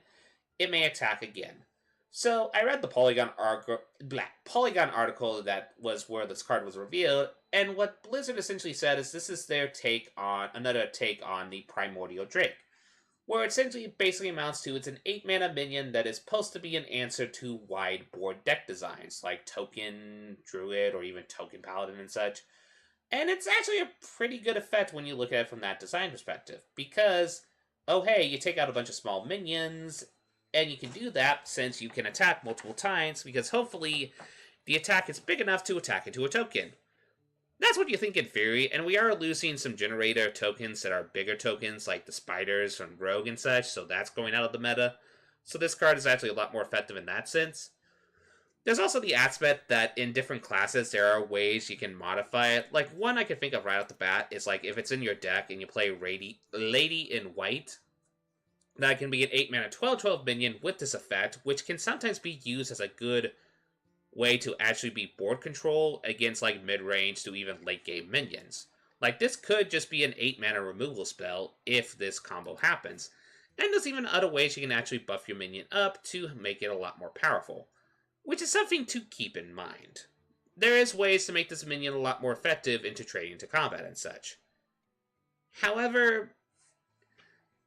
it may attack again. So I read the Polygon article that was where this card was revealed, and what Blizzard essentially said is this is their take on another take on the Primordial Drake, where essentially basically amounts to it's an 8 mana minion that is supposed to be an answer to wide board deck designs like Token Druid or even Token Paladin and such. And it's actually a pretty good effect when you look at it from that design perspective, because, oh hey, you take out a bunch of small minions, and you can do that since you can attack multiple times, because hopefully the attack is big enough to attack into a token. That's what you think in theory, and we are losing some generator tokens that are bigger tokens, like the spiders from Rogue and such, so that's going out of the meta. So this card is actually a lot more effective in that sense. There's also the aspect that in different classes there are ways you can modify it. Like one I can think of right off the bat is like if it's in your deck and you play Lady in White, that can be an 8 mana 12/12 minion with this effect, which can sometimes be used as a good way to actually be board control against like mid-range to even late game minions. Like this could just be an 8 mana removal spell if this combo happens. And there's even other ways you can actually buff your minion up to make it a lot more powerful, which is something to keep in mind. There is ways to make this minion a lot more effective into trading to combat and such. However,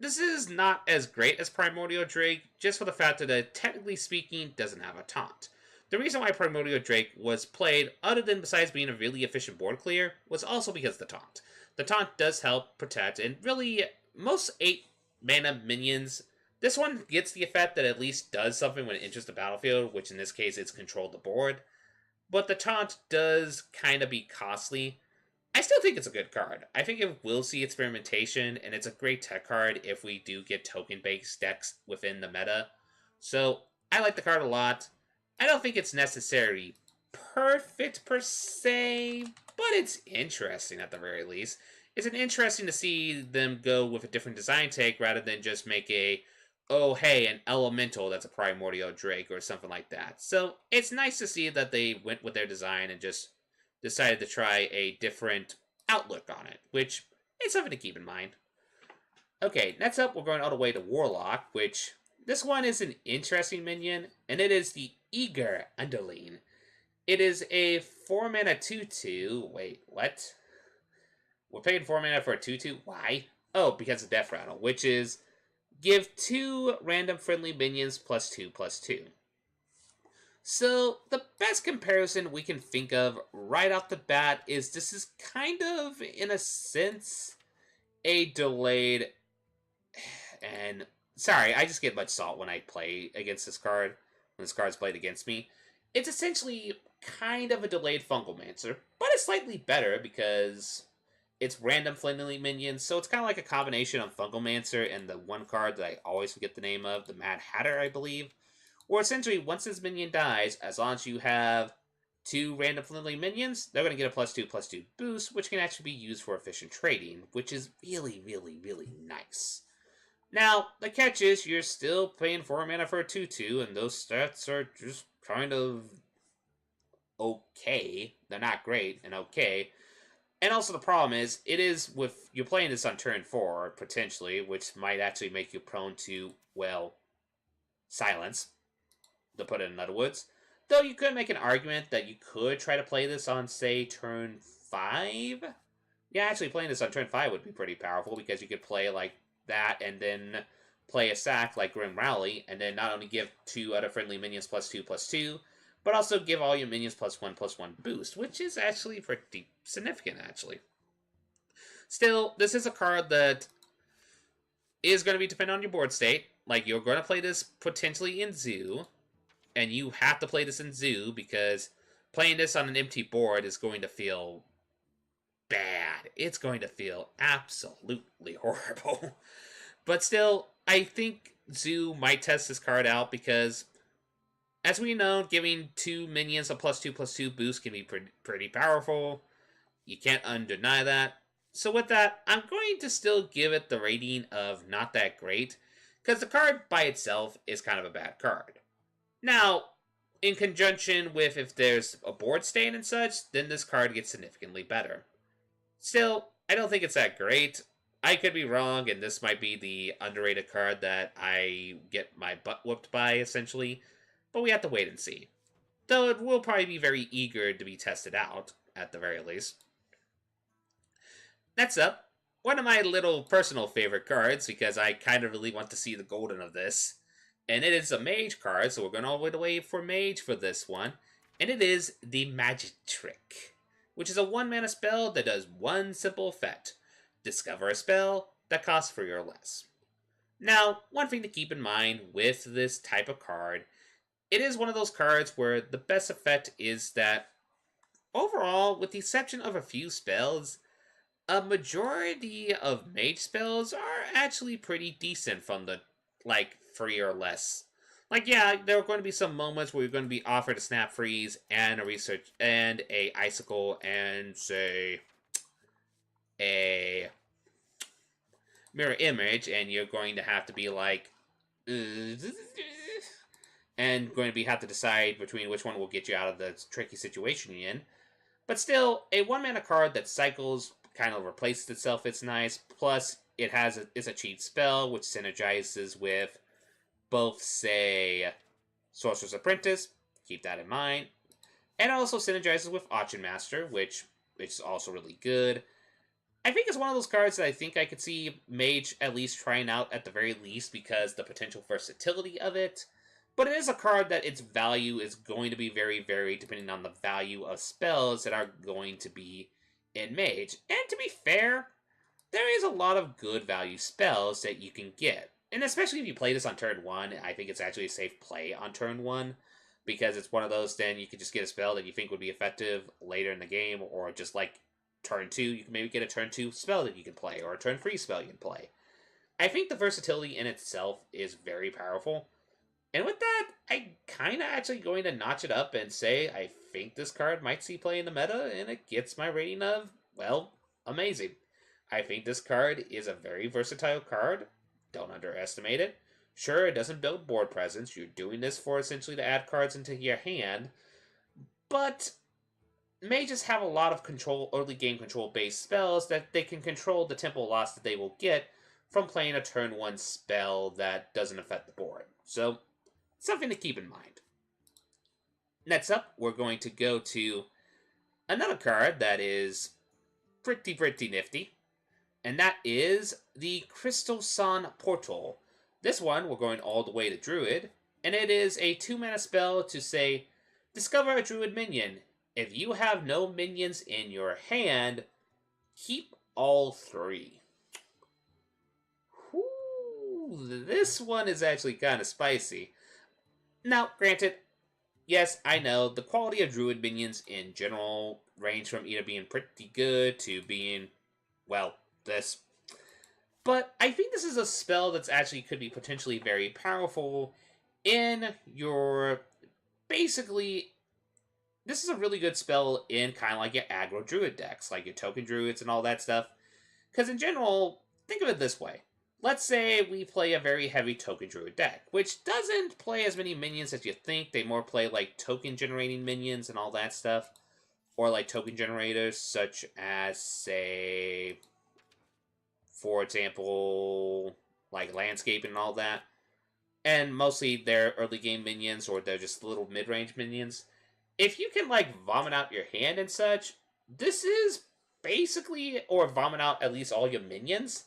this is not as great as Primordial Drake, just for the fact that it, technically speaking, doesn't have a taunt. The reason why Primordial Drake was played, other than besides being a really efficient board clear, was also because of the taunt. The taunt does help protect, and really, most 8 mana minions, this one gets the effect that at least does something when it enters the battlefield, which in this case it's control the board. But the taunt does kind of be costly. I still think it's a good card. I think it will see experimentation, and it's a great tech card if we do get token-based decks within the meta. So, I like the card a lot. I don't think it's necessarily perfect per se, but it's interesting at the very least. It's interesting to see them go with a different design take rather than just make a, oh hey, an elemental that's a Primordial Drake or something like that. So it's nice to see that they went with their design and just decided to try a different outlook on it, which is something to keep in mind. Okay, next up we're going all the way to Warlock, which this one is an interesting minion, and it is the Eager Underling. It is a 4 mana 2/2. Wait, what? We're paying 4 mana for a 2/2? Why? Oh, because of Death Rattle, which is give 2 random friendly minions +2/+2. So, the best comparison we can think of right off the bat is this is kind of, in a sense, a delayed... And, sorry, I just get much salt when I play against this card, when this card's played against me. It's essentially kind of a delayed Fungalmancer, but it's slightly better because it's random friendly minions, so it's kind of like a combination of Fungalmancer and the one card that I always forget the name of, the Mad Hatter, I believe. Where essentially, once this minion dies, as long as you have 2 random friendly minions, they're going to get a +2/+2 boost, which can actually be used for efficient trading, which is really, really, really nice. Now, the catch is you're still paying 4 mana for a 2/2, and those stats are just kind of okay. They're not great, and okay. And also the problem is, it is with, you're playing this on turn 4, potentially, which might actually make you prone to, well, silence, to put it in other words. Though you could make an argument that you could try to play this on, say, turn 5? Yeah, actually playing this on turn 5 would be pretty powerful, because you could play like that, and then play a sack like Grim Rally, and then not only give 2 other friendly minions +2/+2, but also give all your minions +1/+1 boost, which is actually pretty significant, actually. Still, this is a card that is going to be dependent on your board state. Like, you're going to play this potentially in Zoo, and you have to play this in Zoo, because playing this on an empty board is going to feel bad. It's going to feel absolutely horrible. But still, I think Zoo might test this card out, because as we know, giving 2 minions a +2/+2 boost can be pretty powerful. You can't undeny that. So with that, I'm going to still give it the rating of not that great, because the card by itself is kind of a bad card. Now, in conjunction with if there's a board stain and such, then this card gets significantly better. Still, I don't think it's that great. I could be wrong, and this might be the underrated card that I get my butt whooped by, essentially. But we have to wait and see. Though it will probably be very eager to be tested out, at the very least. Next up, one of my little personal favorite cards, because I kind of really want to see the golden of this. And it is a mage card, so we're going all the way for mage for this one. And it is the Magic Trick, which is a 1-mana spell that does one simple effect. Discover a spell that costs 3 or less. Now, one thing to keep in mind with this type of card, it is one of those cards where the best effect is that, overall, with the exception of a few spells, a majority of mage spells are actually pretty decent from the, 3 or less. Yeah, there are going to be some moments where you're going to be offered a snap freeze and a research and a icicle and, say, a mirror image, and you're going to have to be and going to have to decide between which one will get you out of the tricky situation you're in. But still, a 1-mana card that cycles, kind of replaces itself, it's nice. Plus, it's a cheat spell, which synergizes with both, say, Sorcerer's Apprentice, keep that in mind, and also synergizes with Auction Master, which is also really good. I think it's one of those cards that I think I could see Mage at least trying out at the very least because the potential versatility of it. But it is a card that its value is going to be very varied depending on the value of spells that are going to be in Mage. And to be fair, there is a lot of good value spells that you can get. And especially if you play this on turn 1, I think it's actually a safe play on turn 1. Because it's one of those, then you could just get a spell that you think would be effective later in the game, or just turn 2, you can maybe get a turn 2 spell that you can play, or a turn 3 spell you can play. I think the versatility in itself is very powerful. And with that, I'm kind of actually going to notch it up and say I think this card might see play in the meta, and it gets my rating of, well, amazing. I think this card is a very versatile card. Don't underestimate it. Sure, it doesn't build board presence. You're doing this for essentially to add cards into your hand. But mages have a lot of early game control based spells that they can control the tempo loss that they will get from playing a turn 1 spell that doesn't affect the board. So, something to keep in mind. Next up, we're going to go to another card that is pretty nifty, and that is the Crystal Sun Portal. This one, we're going all the way to Druid, and it is a 2-mana spell to say, discover a Druid minion. If you have no minions in your hand, keep all 3. Whew, this one is actually kind of spicy. Now, granted, yes, I know the quality of Druid minions in general range from either being pretty good to being, well, this. But I think this is a spell that's actually could be potentially very powerful in your, basically, this is a really good spell in kind of like your aggro druid decks, like your token druids and all that stuff. Because in general, think of it this way. Let's say we play a very heavy token druid deck, which doesn't play as many minions as you think. They more play like token generating minions and all that stuff. Or like token generators such as, say, for example, like landscape and all that. And mostly they're early game minions or they're just little mid-range minions. If you can vomit out your hand and such, this is basically, or vomit out at least all your minions,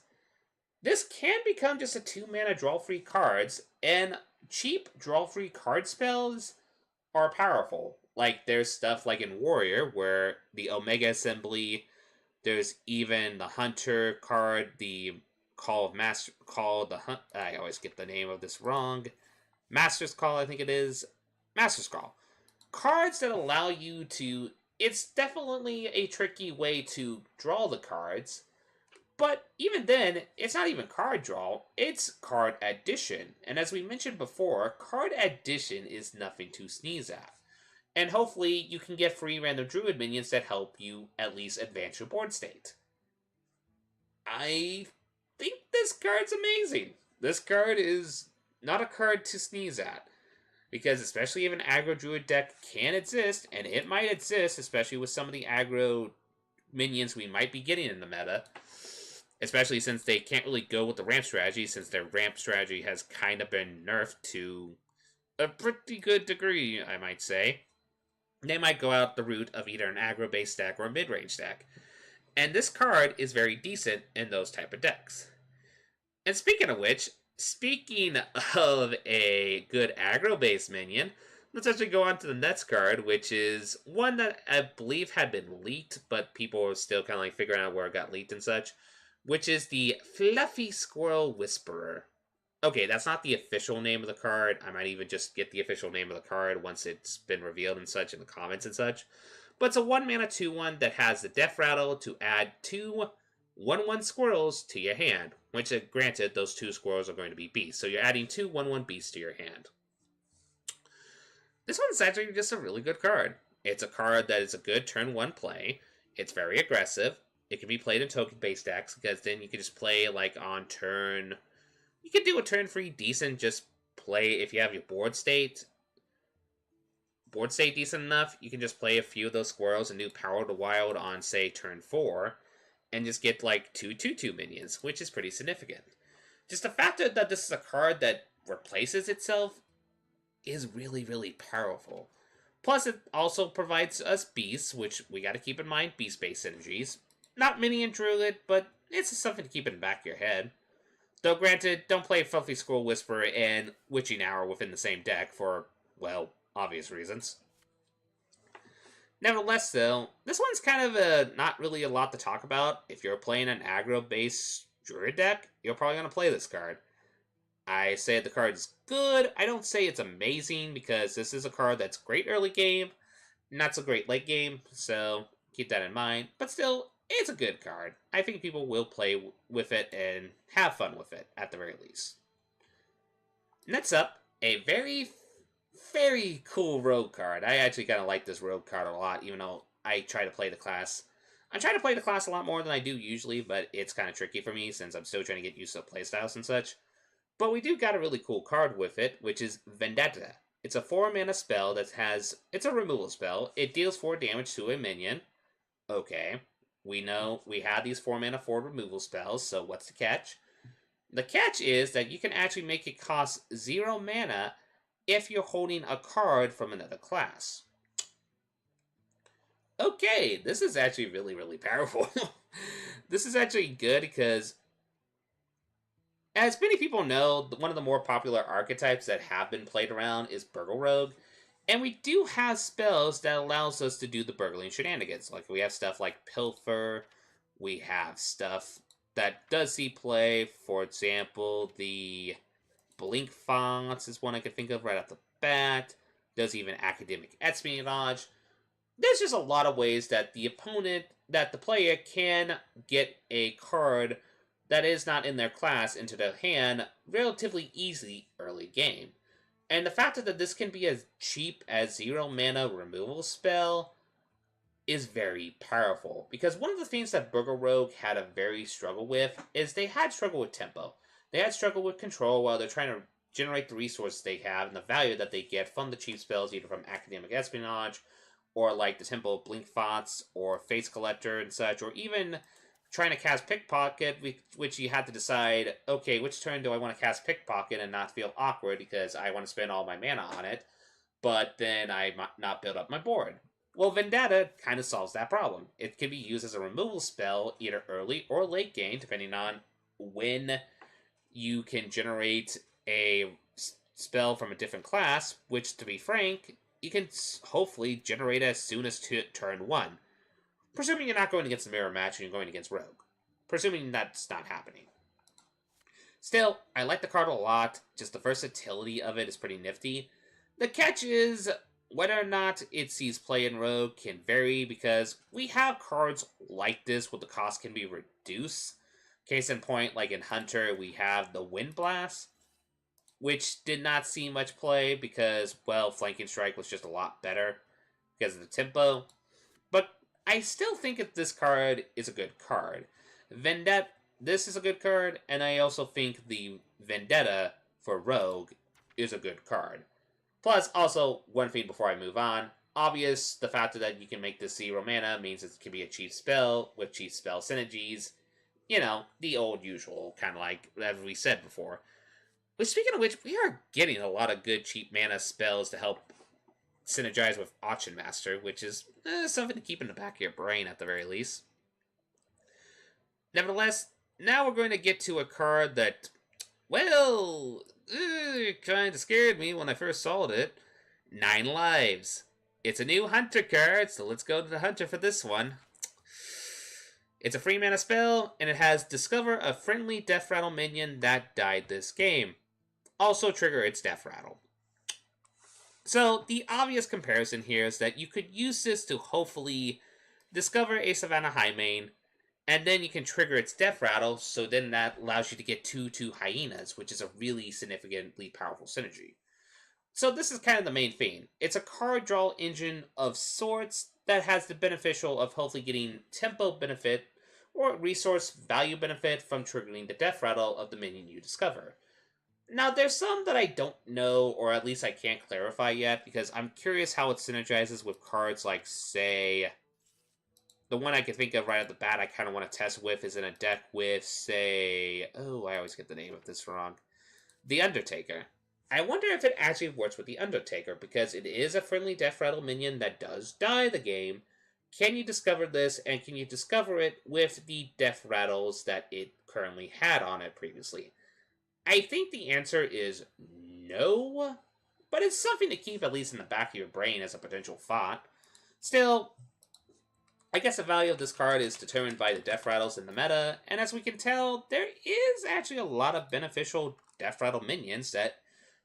this can become just a 2-mana draw-free cards, and cheap draw-free card spells are powerful. There's stuff like in Warrior, where the Omega Assembly, there's even the Hunter card, the I always get the name of this wrong. Master's Call, I think it is. Master's Call. Cards that allow you to, it's definitely a tricky way to draw the cards, but even then, it's not even card draw, it's card addition. And as we mentioned before, card addition is nothing to sneeze at. And hopefully you can get free random druid minions that help you at least advance your board state. I think this card's amazing. This card is not a card to sneeze at. Because especially if an aggro druid deck can exist, and it might exist, especially with some of the aggro minions we might be getting in the meta, especially since they can't really go with the ramp strategy, since their ramp strategy has kind of been nerfed to a pretty good degree, I might say. They might go out the route of either an aggro-based deck or a mid-range deck. And this card is very decent in those type of decks. And speaking of which, speaking of a good aggro-based minion, let's actually go on to the next card, which is one that I believe had been leaked, but people were still kind of like figuring out where it got leaked and such, which is the Fluffy Squirrel Whisperer. Okay, that's not the official name of the card. I might even just get the official name of the card once it's been revealed and such in the comments and such. But it's a 1 mana 2/1 that has the Death Rattle to add 2 1/1 squirrels to your hand. Which, granted, those 2 squirrels are going to be beasts. So you're adding 2 1/1 beasts to your hand. This one's actually just a really good card. It's a card that is a good turn 1 play. It's very aggressive. It can be played in token-based decks, because then you can just play, like, on turn... You can do a turn 3 decent, just play if you have your board state decent enough, you can just play a few of those squirrels and do Power to Wild on, say, turn 4, and just get, like, 2/2/2 minions, which is pretty significant. Just the fact that this is a card that replaces itself is really, really powerful. Plus, it also provides us beasts, which we gotta keep in mind, beast-based synergies. Not many in Druid, but it's something to keep in the back of your head. Though granted, don't play Fluffy Squirrel Whisperer and Witching Hour within the same deck for, well, obvious reasons. Nevertheless, though, this one's kind of not really a lot to talk about. If you're playing an aggro-based Druid deck, you're probably going to play this card. I say the card's good. I don't say it's amazing, because this is a card that's great early game, not so great late game, so keep that in mind. But still, it's a good card. I think people will play with it and have fun with it, at the very least. Next up, a very, very cool rogue card. I actually kind of like this rogue card a lot, even though I try to play the class. I try to play the class a lot more than I do usually, but it's kind of tricky for me since I'm still trying to get used to playstyles and such. But we do got a really cool card with it, which is Vendetta. It's a 4-mana spell that has... It's a removal spell. It deals 4 damage to a minion. Okay. We know we have these 4-mana 4 removal spells, so what's the catch? The catch is that you can actually make it cost 0 mana if you're holding a card from another class. Okay, this is actually really, really powerful. This is actually good because, as many people know, one of the more popular archetypes that have been played around is Burgle Rogue. And we do have spells that allows us to do the burgling shenanigans. Like, we have stuff like Pilfer. We have stuff that does see play. For example, the Blink Fonts is one I can think of right off the bat. Does even Academic Espionage. There's just a lot of ways that the player can get a card that is not in their class into their hand relatively easily early game. And the fact that this can be as cheap as 0 mana removal spell is very powerful. Because one of the things that Burgle Rogue had a very struggle with is they had struggle with tempo. They had struggle with control while they're trying to generate the resources they have and the value that they get from the cheap spells, either from Academic Espionage, or like the Temple of Blink Fonts, or Face Collector and such, or even trying to cast Pickpocket, which you have to decide, okay, which turn do I want to cast Pickpocket and not feel awkward because I want to spend all my mana on it, but then I might not build up my board. Well, Vendetta kind of solves that problem. It can be used as a removal spell either early or late game, depending on when you can generate a spell from a different class, which, to be frank, you can hopefully generate as soon as turn 1. Presuming you're not going against the mirror match and you're going against Rogue. Presuming that's not happening. Still, I like the card a lot. Just the versatility of it is pretty nifty. The catch is, whether or not it sees play in Rogue can vary, because we have cards like this where the cost can be reduced. Case in point, like in Hunter, we have the Wind Blast, which did not see much play because, well, Flanking Strike was just a lot better because of the tempo. But I still think that this card is a good card. Vendetta, this is a good card, and I also think the Vendetta for Rogue is a good card. Plus, also, one thing before I move on, obvious, the fact that you can make this 0 mana means it can be a cheap spell with cheap spell synergies. You know, the old usual, kind of like as we said before. But speaking of which, we are getting a lot of good cheap mana spells to help synergize with Auction Master, which is something to keep in the back of your brain at the very least. Nevertheless, now we're going to get to a card that, well, kind of scared me when I first saw it. 9 lives. It's a new Hunter card, so let's go to the Hunter for this one. It's a free mana spell, and it has Discover a friendly Death Rattle minion that died this game. Also trigger its Death Rattle. So, the obvious comparison here is that you could use this to hopefully discover a Savannah Highmane, and then you can trigger its Death Rattle, so then that allows you to get 2/2 Hyenas, which is a really significantly powerful synergy. So this is kind of the main theme. It's a card draw engine of sorts that has the beneficial of hopefully getting tempo benefit or resource value benefit from triggering the Death Rattle of the minion you discover. Now, there's some that I don't know, or at least I can't clarify yet, because I'm curious how it synergizes with cards like, say, the one I can think of right at the bat I kind of want to test with is in a deck with, say, oh, I always get the name of this wrong, the Undertaker. I wonder if it actually works with the Undertaker, because it is a friendly Death Rattle minion that does die the game. Can you discover this, and can you discover it with the Death Rattles that it currently had on it previously? I think the answer is no, but it's something to keep at least in the back of your brain as a potential thought. Still, I guess the value of this card is determined by the Death Rattles in the meta, and as we can tell, there is actually a lot of beneficial Death Rattle minions that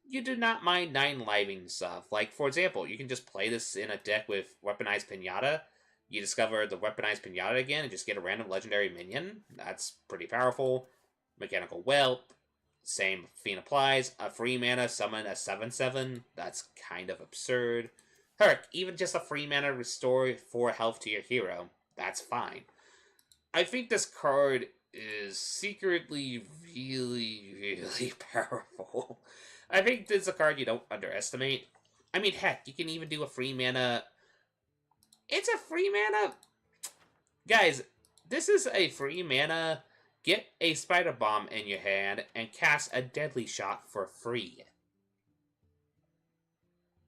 you do not mind 9-living stuff. Like, for example, you can just play this in a deck with Weaponized Pinata. You discover the Weaponized Pinata again and just get a random legendary minion. That's pretty powerful. Mechanical Whelp. Same thing applies. A free mana summon a 7/7. That's kind of absurd. Heck, even just a free mana restore 4 health to your hero. That's fine. I think this card is secretly really, really powerful. I think this is a card you don't underestimate. I mean, heck, you can even do a free mana. It's a free mana. Guys, this is a free mana. Get a Spider Bomb in your hand and cast a Deadly Shot for free.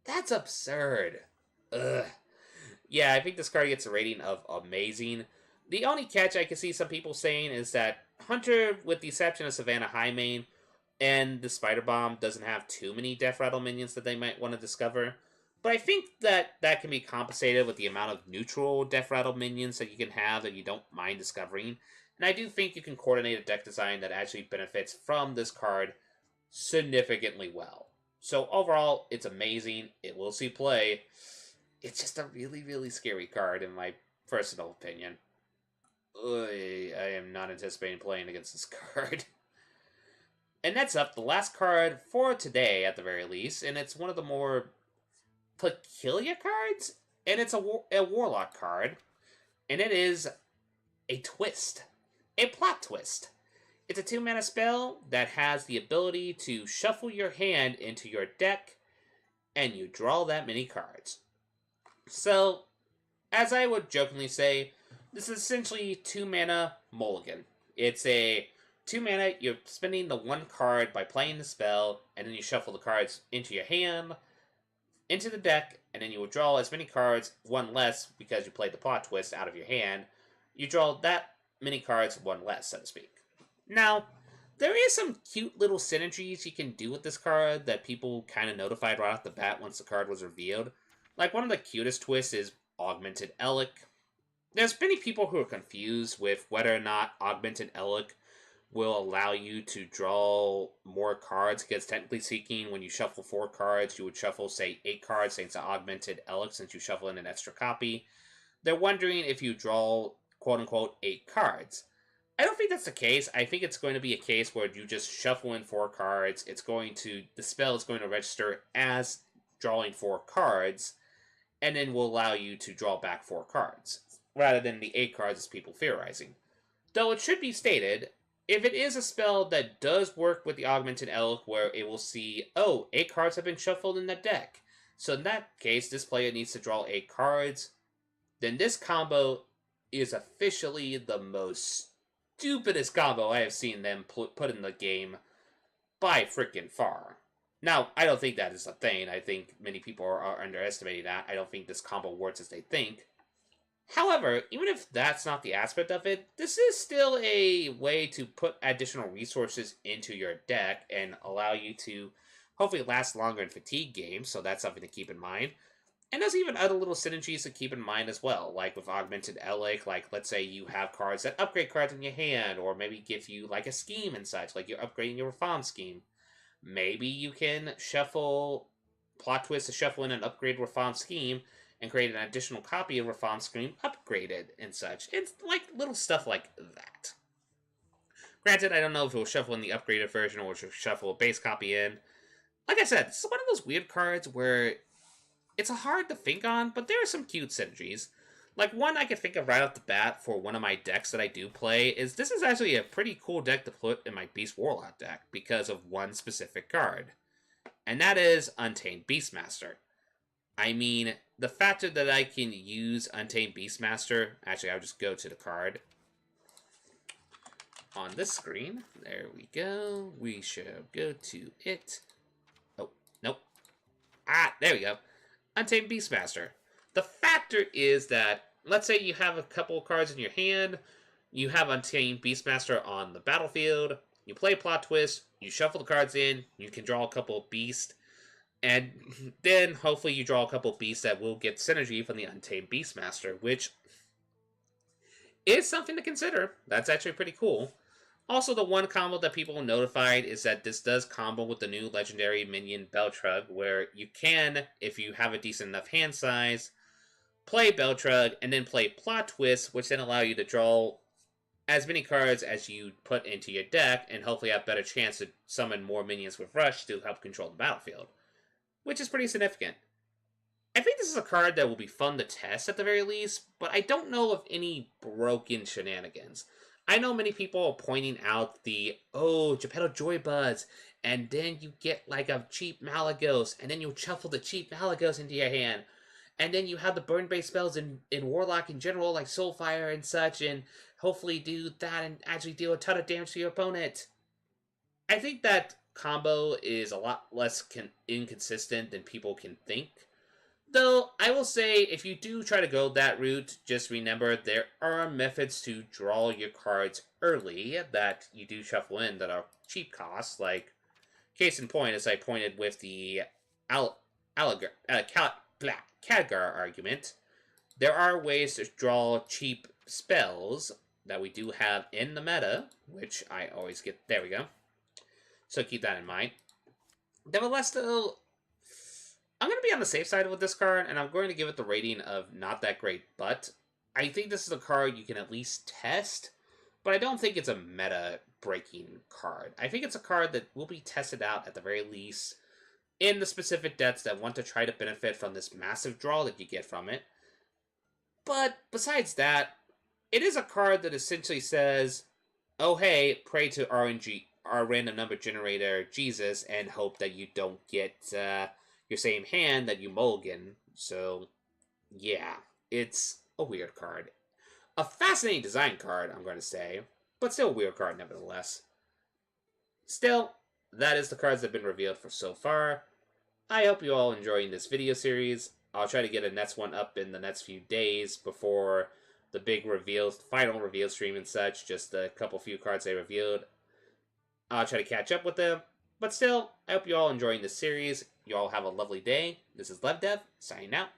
That's absurd. Ugh. Yeah, I think this card gets a rating of amazing. The only catch I can see some people saying is that Hunter, with the exception of Savannah Highmane, and the Spider Bomb doesn't have too many Death Rattle minions that they might want to discover. But I think that that can be compensated with the amount of neutral Death Rattle minions that you can have that you don't mind discovering. And I do think you can coordinate a deck design that actually benefits from this card significantly well. So overall, it's amazing. It will see play. It's just a really, really scary card in my personal opinion. I am not anticipating playing against this card. And that's up the last card for today, at the very least, and it's one of the more peculiar cards, and it's a Warlock card, and it is a twist. A plot twist. It's a 2-mana spell that has the ability to shuffle your hand into your deck, and you draw that many cards. So, as I would jokingly say, this is essentially 2-mana mulligan. It's a 2 mana, you're spending the 1 card by playing the spell, and then you shuffle the cards into your hand, into the deck, and then you will draw as many cards, 1 less, because you played the plot twist out of your hand. You draw that many cards, 1 less, so to speak. Now, there is some cute little synergies you can do with this card that people kind of notified right off the bat once the card was revealed. Like, one of the cutest twists is Augmented Elic. There's many people who are confused with whether or not Augmented Elic will allow you to draw more cards, because technically speaking, when you shuffle 4 cards, you would shuffle, say, 8 cards, thanks to Augmented Elic, since you shuffle in an extra copy. They're wondering if you draw, quote-unquote, 8 cards. I don't think that's the case. I think it's going to be a case where you just shuffle in 4 cards, the spell is going to register as drawing 4 cards, and then will allow you to draw back 4 cards, rather than the 8 cards as people theorizing. Though it should be stated, if it is a spell that does work with the Augmented Elic, where it will see, oh, 8 cards have been shuffled in the deck, So in that case, this player needs to draw 8 cards. Then this combo is officially the most stupidest combo I have seen them put in the game by freaking far. Now, I don't think that is a thing. I think many people are underestimating that. I don't think this combo works as they think. However, even if that's not the aspect of it, this is still a way to put additional resources into your deck and allow you to hopefully last longer in fatigue games, so that's something to keep in mind. And there's even other little synergies to keep in mind as well, like with Augmented Elic, like let's say you have cards that upgrade cards in your hand, or maybe give you like a scheme and such, like you're upgrading your Reform scheme. Maybe you can shuffle, plot twist to shuffle in an upgrade Reform scheme and create an additional copy of Reform scheme upgraded and such. It's like little stuff like that. Granted, I don't know if it will shuffle in the upgraded version or will shuffle a base copy in. Like I said, this is one of those weird cards where it's hard to think on, but there are some cute synergies. Like one I can think of right off the bat for one of my decks that I do play is this is actually a pretty cool deck to put in my Beast Warlock deck because of one specific card. And that is Untamed Beastmaster. I mean, the factor that I can use Untamed Beastmaster, actually I'll just go to the card on this screen. There we go. We shall go to it. Oh, nope. Ah, there we go. Untamed Beastmaster. The factor is that, let's say you have a couple of cards in your hand, you have Untamed Beastmaster on the battlefield, you play Plot Twist, you shuffle the cards in, you can draw a couple of beasts, and then hopefully you draw a couple of beasts that will get synergy from the Untamed Beastmaster, which is something to consider. That's actually pretty cool. Also, the one combo that people notified is that this does combo with the new legendary minion Beltrug, where you can, if you have a decent enough hand size, play Beltrug and then play Plot Twist, which then allow you to draw as many cards as you put into your deck and hopefully have a better chance to summon more minions with Rush to help control the battlefield, which is pretty significant. I think this is a card that will be fun to test at the very least, but I don't know of any broken shenanigans. I know many people are pointing out the, Geppetto Joy Buds, and then you get like a cheap Malagos, and then you'll shuffle the cheap Malagos into your hand, and then you have the burn-based spells in Warlock in general, like Soulfire and such, and hopefully do that and actually deal a ton of damage to your opponent. I think that combo is a lot less inconsistent than people can think. Though, I will say, if you do try to go that route, just remember there are methods to draw your cards early that you do shuffle in that are cheap costs, like, case in point, as I pointed with the Khadgar argument, there are ways to draw cheap spells that we do have in the meta, which I always get, there we go. So keep that in mind. Nevertheless, though, I'm going to be on the safe side with this card, and I'm going to give it the rating of not that great, but I think this is a card you can at least test, but I don't think it's a meta-breaking card. I think it's a card that will be tested out at the very least in the specific decks that want to try to benefit from this massive draw that you get from it. But besides that, it is a card that essentially says, oh hey, pray to RNG, our random number generator, Jesus, and hope that you don't get your same hand that you mulligan. So, yeah, it's a weird card. A fascinating design card, I'm going to say, but still a weird card nevertheless. Still, that is the cards that have been revealed for so far. I hope you all enjoying this video series. I'll try to get a next one up in the next few days before the big reveals, final reveal stream and such, just a few cards I revealed. I'll try to catch up with them. But still, I hope you all enjoying this series. You all have a lovely day. This is LevDev, signing out.